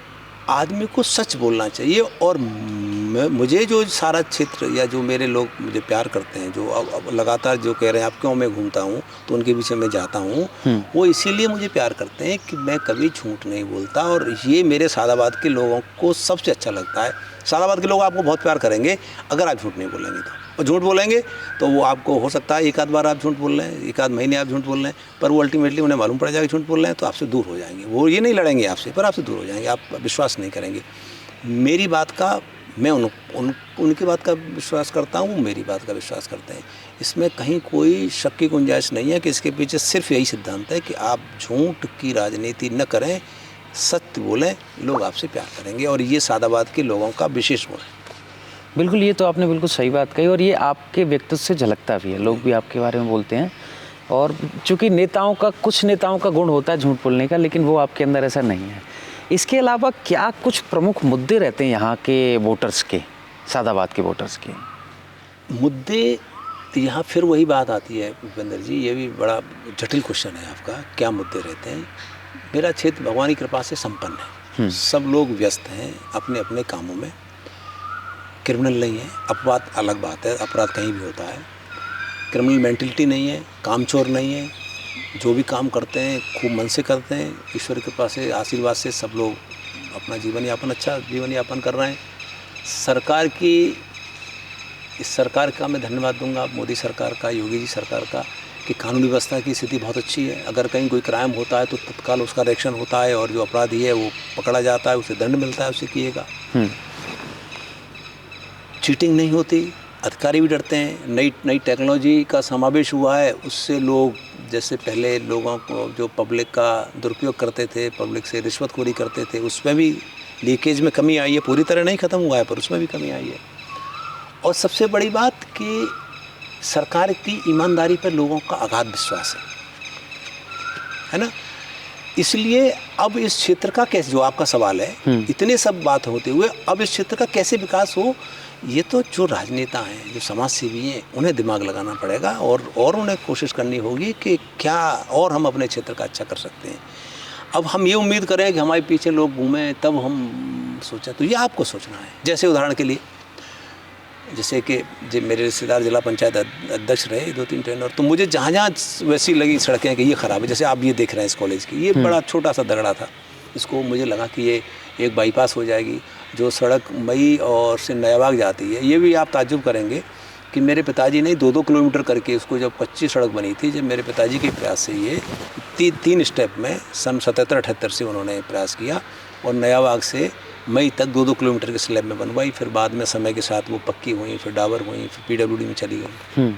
Speaker 2: आदमी को सच बोलना चाहिए। और मुझे जो सारा क्षेत्र या जो मेरे लोग मुझे प्यार करते हैं, जो अब लगातार जो कह रहे हैं आप क्यों मैं घूमता हूँ तो उनके पीछे मैं जाता हूँ, वो इसीलिए मुझे प्यार करते हैं कि मैं कभी झूठ नहीं बोलता। और ये मेरे सादाबाद के लोगों को सबसे अच्छा लगता है। सादाबाद के लोग आपको बहुत प्यार करेंगे अगर आप झूठ नहीं बोलेंगे तो। और झूठ बोलेंगे तो वो आपको हो सकता है एक आध बार आप झूठ बोल रहे हैं, एक आध महीने आप झूठ बोल रहे हैं, पर वो अल्टीमेटली उन्हें मालूम पड़ जाएगा झूठ बोल रहे हैं तो आपसे दूर हो जाएंगे। वो ये नहीं लड़ेंगे आपसे, पर आपसे दूर हो जाएंगे, आप विश्वास नहीं करेंगे। मेरी बात का मैं उनकी बात का विश्वास करता हूँ, वो मेरी बात का विश्वास करते हैं। इसमें कहीं कोई शक की गुंजाइश नहीं है कि इसके पीछे सिर्फ यही सिद्धांत है कि आप झूठ की राजनीति न करें, सत्य बोलें, लोग आपसे प्यार करेंगे। और ये सादाबाद के लोगों का विशेष गुण है।
Speaker 1: बिल्कुल, ये तो आपने बिल्कुल सही बात कही और ये आपके व्यक्तित्व से झलकता भी है, लोग भी आपके बारे में बोलते हैं। और चूँकि कुछ नेताओं का गुण होता है झूठ बोलने का, लेकिन वो आपके अंदर ऐसा नहीं है। इसके अलावा क्या कुछ प्रमुख मुद्दे रहते हैं यहाँ के वोटर्स के, सादाबाद के वोटर्स के?
Speaker 2: मुद्दे तो यहाँ फिर वही बात आती है भूपेंद्र जी, ये भी बड़ा जटिल क्वेश्चन है आपका, क्या मुद्दे रहते हैं। मेरा क्षेत्र भगवान की कृपा से संपन्न है, सब लोग व्यस्त हैं अपने अपने कामों में, क्रिमिनल नहीं है। अपवाद अलग बात है, अपराध कहीं भी होता है। क्रिमिनल मेंटलिटी नहीं है, कामचोर नहीं है, जो भी काम करते हैं खूब मन से करते हैं। ईश्वर की कृपा से, आशीर्वाद से सब लोग अपना जीवन यापन, अच्छा जीवन यापन कर रहे हैं। सरकार की, इस सरकार का मैं धन्यवाद दूंगा, मोदी सरकार का, योगी जी सरकार का, कि कानून व्यवस्था की स्थिति बहुत अच्छी है। अगर कहीं कोई क्राइम होता है तो तत्काल उसका रिएक्शन होता है और जो अपराधी है वो पकड़ा जाता है, उसे दंड मिलता है, उसे किएगा। चीटिंग नहीं होती, अधिकारी भी डरते हैं। नई टेक्नोलॉजी का समावेश हुआ है, उससे लोग, जैसे पहले लोगों को जो पब्लिक का दुरुपयोग करते थे, पब्लिक से रिश्वतखोरी करते थे, उसमें भी लीकेज में कमी आई है। पूरी तरह नहीं ख़त्म हुआ है पर उसमें भी कमी आई है। और सबसे बड़ी बात कि सरकार की ईमानदारी पर लोगों का अगाध विश्वास है ना। इसलिए अब इस क्षेत्र का कैसे, जो आपका सवाल है, इतने सब बात होते हुए अब इस क्षेत्र का कैसे विकास हो, ये तो जो राजनेता हैं, जो समाज सेवी हैं, उन्हें दिमाग लगाना पड़ेगा और उन्हें कोशिश करनी होगी कि क्या और हम अपने क्षेत्र का अच्छा कर सकते हैं। अब हम ये उम्मीद करें कि हमारे पीछे लोग घूमें तब हम सोचें, तो ये आपको सोचना है। जैसे उदाहरण के लिए, जैसे कि जो मेरे रिश्तेदार जिला पंचायत अध्यक्ष रहे 2-3 टेन्योर, तो मुझे जहाँ जहाँ वैसी लगी सड़कें कि ये ख़राब है, जैसे आप ये देख रहे हैं इस कॉलेज की, ये बड़ा छोटा सा दगड़ा था, इसको मुझे लगा कि ये एक बाईपास हो जाएगी। जो सड़क मई और से नयाबाग जाती है, ये भी आप ताज्जुब करेंगे कि मेरे पिताजी ने 2-2 किलोमीटर करके उसको, जब कच्ची सड़क बनी थी, जब मेरे पिताजी के प्रयास से ये 3 स्टेप में सन 77-78 से उन्होंने प्रयास किया और नयाबाग से मई तक 2-2 किलोमीटर के स्लैब में बनवाई। फिर बाद में समय के साथ वो पक्की हुई, फिर डाबर हुई, फिर PWD में चली गई।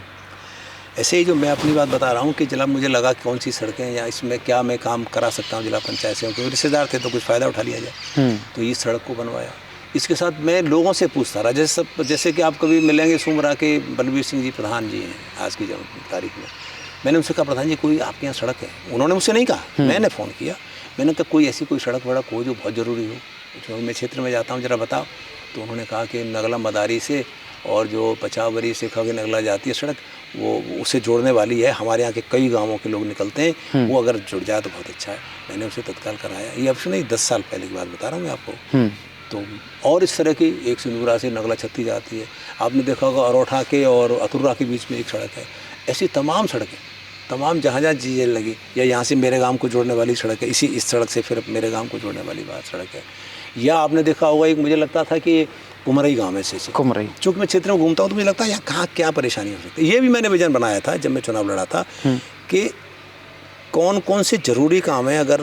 Speaker 2: ऐसे ही जो मैं अपनी बात बता रहा हूँ कि जिला मुझे लगा कौन सी सड़कें या इसमें क्या मैं काम करा सकता हूँ जिला पंचायत से, क्योंकि रिश्तेदार थे तो कुछ फ़ायदा उठा लिया जाए, तो इस सड़क को बनवाया। इसके साथ मैं लोगों से पूछता रहा, जैसे कि आप कभी मिलेंगे सुमरा के बलबीर सिंह जी प्रधान जी हैं आज की तारीख में। मैंने उनसे कहा, प्रधान जी कोई आपके यहाँ सड़क है? उन्होंने मुझसे नहीं कहा, मैंने फ़ोन किया, मैंने कहा कोई ऐसी कोई सड़क वड़क हो जो बहुत ज़रूरी हो, जो मैं क्षेत्र में जाता हूँ, ज़रा बताओ। तो उन्होंने कहा कि नगला मदारी से और जो पचावरी से खगे नगला जाती है सड़क, वो उसे जोड़ने वाली है, हमारे यहाँ के कई गांवों के लोग निकलते हैं, वो अगर जुड़ जाए तो बहुत अच्छा है। मैंने उसे तत्काल कराया। ये ऑप्शन नहीं, 10 साल पहले की बात बता रहा हूँ मैं आपको। तो और इस तरह की एक सिंदूरा से नगला छत्ती जाती है, आपने देखा होगा अरोठा के और अतुर्रा के बीच में एक सड़क है। ऐसी तमाम सड़कें, तमाम जहाँ जहाँ चीज़ें लगी, या यहाँ से मेरे गांव को जोड़ने वाली सड़क है, इस सड़क से फिर मेरे गांव को जोड़ने वाली सड़क है। या आपने देखा होगा, एक मुझे लगता था कि कुमरई गांव है, से
Speaker 1: कुमरई,
Speaker 2: चूँकि मैं क्षेत्र में घूमता हूँ तो मुझे लगता है यहाँ कहाँ क्या परेशानी हो सकती है। ये भी मैंने विजन बनाया था जब मैं चुनाव लड़ा था कि कौन कौन से ज़रूरी काम है, अगर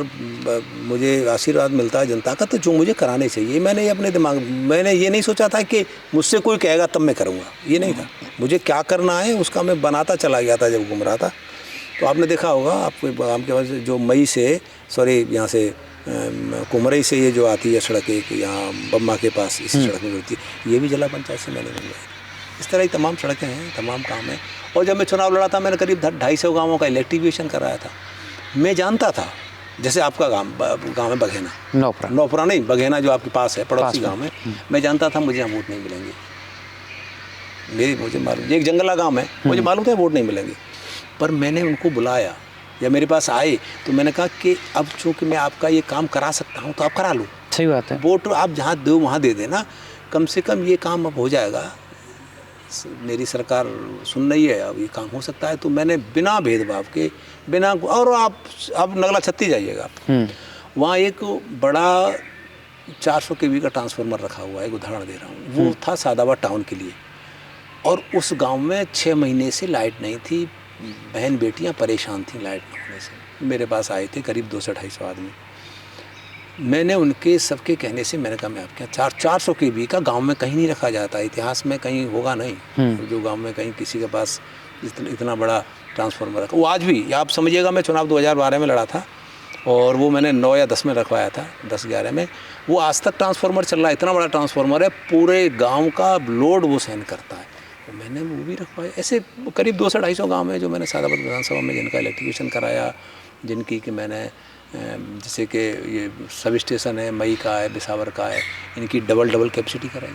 Speaker 2: मुझे आशीर्वाद मिलता है जनता का तो जो मुझे कराने चाहिए। मैंने ये अपने दिमाग, मैंने ये नहीं सोचा था कि मुझसे कोई कहेगा तब मैं करूँगा, ये नहीं था। मुझे क्या करना है उसका मैं बनाता चला गया था जब घूम रहा था। तो आपने देखा होगा, आपके पास जो मई से यहाँ से कुमरई से ये जो आती है सड़क, एक यहाँ बम्मा के पास इस सड़क में जुड़ती है, ये भी जिला पंचायत से मैंने बनवाई। इस तरह की तमाम सड़कें हैं, तमाम काम हैं। और जब मैं चुनाव लड़ा था मैंने करीब 250 गाँवों का इलेक्ट्रिफिकेशन कराया था। मैं जानता था, जैसे आपका गाँव है बघेना, नौपरा नहीं, बघेना जो आपके पास है, पड़ोसी गाँव में, मैं जानता था मुझे यहाँ वोट नहीं मिलेंगे। मुझे मालूम, एक जंगला गाँव है, मुझे मालूम था वोट नहीं मिलेंगे। पर मैंने उनको बुलाया या मेरे पास आए तो मैंने कहा कि अब चूँकि मैं आपका ये काम करा सकता हूँ तो आप करा लो।
Speaker 1: सही बात है।
Speaker 2: वोट आप जहाँ दो वहाँ दे देना, कम से कम ये काम अब हो जाएगा। मेरी सरकार सुन रही है, अब ये काम हो सकता है। तो मैंने बिना भेदभाव के, बिना, और आप नगला छत्ती जाइएगा आप, वहाँ एक बड़ा 400 kV का ट्रांसफार्मर रखा हुआ है, एक उदाहरण दे रहा हूँ। वो था सादाबाद टाउन के लिए, और उस गांव में 6 महीने से लाइट नहीं थी। बहन बेटियां परेशान थीं लाइट न होने से। मेरे पास आए थे करीब 200-250 आदमी। मैंने उनके सबके कहने से मैंने कहा मैं आपके यहाँ 400 kV का गांव में कहीं नहीं रखा जाता, इतिहास में कहीं होगा नहीं जो गांव में कहीं किसी के पास इतना बड़ा ट्रांसफार्मर रखा। वो आज भी आप समझिएगा, मैं चुनाव 2012 में लड़ा था और वो मैंने 9 या 10 में रखवाया था, 10-11 में। वो आज तक ट्रांसफार्मर चल रहा है, इतना बड़ा ट्रांसफार्मर है, पूरे गाँव का लोड वो सहन करता है। तो मैंने वो भी रखवाया। ऐसे करीब 200-250 गाँव है जो मैंने सादाबाद विधानसभा में जिनका इलेक्ट्रिफिकेशन कराया, जिनकी कि मैंने जैसे कि ये सब स्टेशन है, मई का है, बिसावर का है, इनकी डबल कैपेसिटी कराई,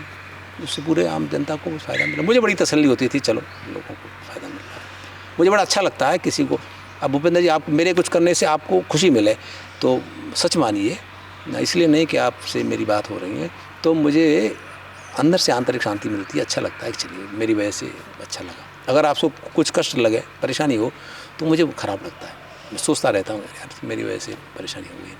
Speaker 2: उससे पूरे आम जनता को फ़ायदा मिला। मुझे बड़ी तसल्ली होती थी, चलो लोगों को फ़ायदा मिल रहा है। मुझे बड़ा अच्छा लगता है किसी को, अब भूपेंद्र जी आप मेरे कुछ करने से आपको खुशी मिले तो सच मानिए, इसलिए नहीं कि आपसे मेरी बात हो रही है, तो मुझे अंदर से आंतरिक शांति मिलती है, अच्छा लगता है कि चलिए मेरी वजह से अच्छा लगा। अगर आपको कुछ कष्ट लगे, परेशानी हो, तो मुझे ख़राब लगता है, मैं सोचता रहता हूँ यार मेरी वजह से परेशानी हो गई।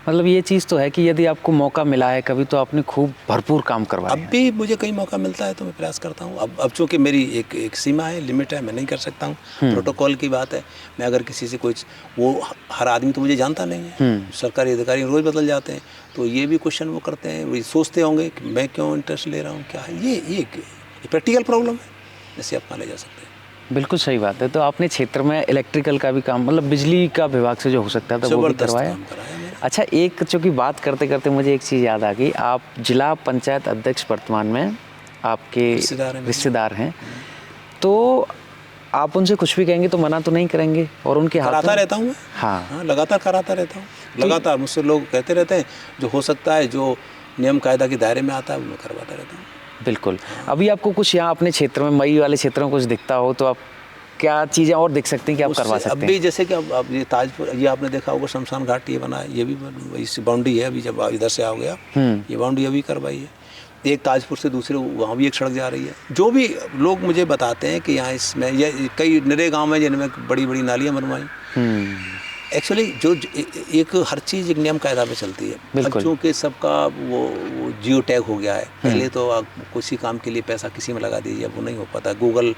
Speaker 1: मतलब ये चीज़ तो है कि यदि आपको मौका मिला है कभी तो आपने खूब भरपूर काम करवाया।
Speaker 2: अब भी मुझे कहीं मौका मिलता है तो मैं प्रयास करता हूँ। अब चूँकि मेरी एक सीमा है, लिमिट है, मैं नहीं कर सकता हूँ। प्रोटोकॉल की बात है, मैं अगर किसी से कुछ, वो हर आदमी तो मुझे जानता नहीं है, सरकारी अधिकारी रोज़ बदल जाते हैं, तो ये भी क्वेश्चन वो करते हैं, वो सोचते होंगे कि मैं क्यों इंटरेस्ट ले रहा हूँ, क्या है ये प्रैक्टिकल प्रॉब्लम है, जैसे आप कहाँ ले जा सकते हैं।
Speaker 1: बिल्कुल सही बात है। तो आपने क्षेत्र में इलेक्ट्रिकल का भी काम, मतलब बिजली का विभाग से जो हो सकता था वो भी करवाया। अच्छा, एक चूँकि बात करते करते मुझे एक चीज़ याद आ गई, आप जिला पंचायत अध्यक्ष वर्तमान में आपके रिश्तेदार हैं, तो आप उनसे कुछ भी कहेंगे तो मना तो नहीं करेंगे? और उनके हाथ
Speaker 2: कराता रहता हूँ मैं, हाँ लगातार कराता रहता हूँ, लगातार मुझसे लोग कहते रहते हैं, जो हो सकता है, जो नियम कायदा के दायरे में आता है वो मैं करवाता रहता हूँ।
Speaker 1: बिल्कुल। अभी आपको कुछ यहाँ अपने क्षेत्र में, मई वाले क्षेत्र में कुछ दिखता हो तो आप क्या चीज़ें और देख सकते हैं कि आप करवा सकते हैं?
Speaker 2: अभी जैसे कि अब ये ताजपुर, ये आपने देखा होगा शमशान घाट ये बना है, ये भी इस बाउंड्री है, अभी जब इधर से आ गया ये बाउंड्री अभी करवाई है। एक ताजपुर से दूसरे वहाँ भी एक सड़क जा रही है। जो भी लोग मुझे बताते हैं कि यहाँ इसमें ये कई नरे गाँव हैं जिनमें बड़ी बड़ी नालियाँ बनवाई। एक्चुअली जो एक हर चीज़ एक नियम कायदा पे चलती है। अब चूँकि सबका वो जियो टैग हो गया है, पहले तो आप किसी काम के लिए पैसा किसी में लगा दीजिए, अब वो नहीं हो पाता। गूगल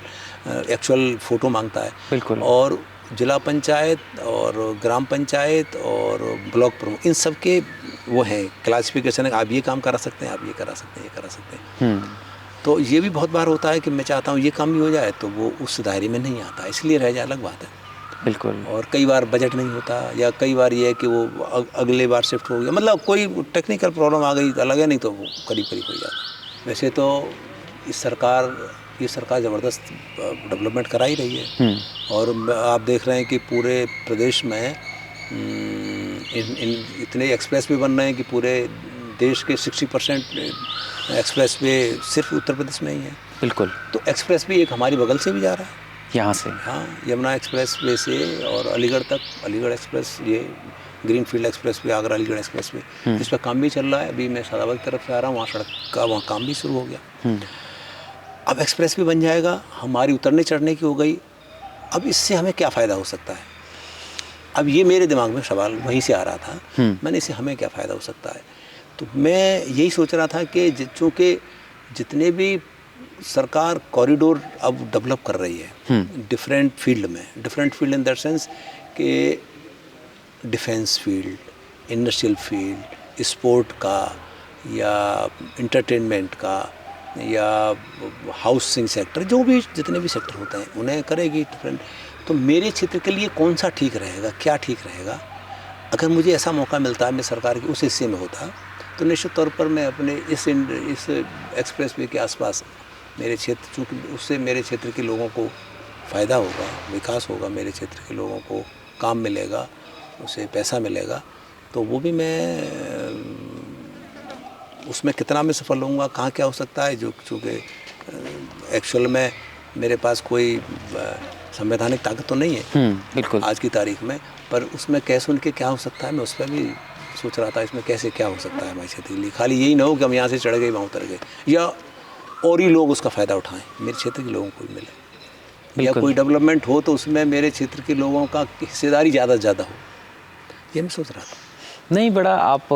Speaker 2: एक्चुअल फ़ोटो मांगता है।
Speaker 1: बिल्कुल।
Speaker 2: और जिला पंचायत और ग्राम पंचायत और ब्लॉक प्रमुख, इन सब के वो हैं क्लासिफिकेशन है, आप ये काम करा सकते हैं, आप ये करा सकते हैं, ये करा सकते हैं। तो ये भी बहुत बार होता है कि मैं चाहता हूँ ये काम भी हो जाए, तो वो उस दायरे में नहीं आता, इसलिए रह जाए, अलग बात है।
Speaker 1: बिल्कुल।
Speaker 2: और कई बार बजट नहीं होता, या कई बार ये है कि वो अगले बार शिफ्ट हो गया, मतलब कोई टेक्निकल प्रॉब्लम आ गई अलग है, नहीं तो वो करीब करीब हो जाता। वैसे तो ये सरकार ज़बरदस्त डेवलपमेंट करा ही रही है। और आप देख रहे हैं कि पूरे प्रदेश में इतने एक्सप्रेस वे बन रहे हैं कि पूरे देश के 60% एक्सप्रेस वे सिर्फ उत्तर प्रदेश में ही है।
Speaker 1: बिल्कुल।
Speaker 2: तो एक्सप्रेस भी एक हमारी बगल से भी जा रहा है,
Speaker 1: यहाँ से,
Speaker 2: हाँ, यमुना एक्सप्रेस वे से और अलीगढ़ तक, अलीगढ़ एक्सप्रेस, ये greenfield express way, Agra Aligarh express way, इस पर काम भी चल रहा है। अभी मैं सादाबाद की तरफ से आ रहा हूँ, वहाँ सड़क का वहाँ काम भी शुरू हो गया। अब एक्सप्रेस भी बन जाएगा, हमारी उतरने चढ़ने की हो गई। अब इससे हमें क्या फ़ायदा हो सकता है? अब ये मेरे दिमाग में सवाल वहीं से आ रहा था, मैंने इससे हमें क्या फ़ायदा हो सकता है? तो मैं यही सोच रहा था कि चूँकि जितने भी सरकार कॉरिडोर अब डेवलप कर रही है डिफरेंट फील्ड में, different field in that sense कि defence field, industrial field, sport का, या इंटरटेनमेंट का, या हाउसिंग सेक्टर, जो भी जितने भी सेक्टर होते हैं उन्हें करेगी डिफरेंट। तो मेरे क्षेत्र के लिए कौन सा ठीक रहेगा, क्या ठीक रहेगा? अगर मुझे ऐसा मौका मिलता है, मैं सरकार के उस हिस्से में होता, तो निश्चित तौर पर मैं अपने इस एक्सप्रेस वे के आसपास मेरे क्षेत्र, चूँकि उससे मेरे क्षेत्र के लोगों को फ़ायदा होगा, विकास होगा, मेरे क्षेत्र के लोगों को काम मिलेगा, उसे पैसा मिलेगा, तो वो भी मैं उसमें कितना मैं सफल होऊंगा, कहाँ क्या हो सकता है, जो चूँकि एक्चुअल में मेरे पास कोई संवैधानिक ताकत तो नहीं है
Speaker 1: बिल्कुल
Speaker 2: आज की तारीख में, पर उसमें कैसे उनके क्या हो सकता है, मैं उस पर भी सोच रहा था इसमें कैसे क्या हो सकता है हमारे क्षेत्र के लिए। खाली यही ना हो कि हम यहाँ से चढ़ गए वहाँ उतर गए, या और ही लोग उसका फ़ायदा उठाएं, मेरे क्षेत्र के लोगों को भी मिले, या कोई डेवलपमेंट हो तो उसमें मेरे क्षेत्र के लोगों का हिस्सेदारी ज़्यादा से ज़्यादा हो, ये मैं सोच रहा था।
Speaker 1: नहीं, बड़ा आप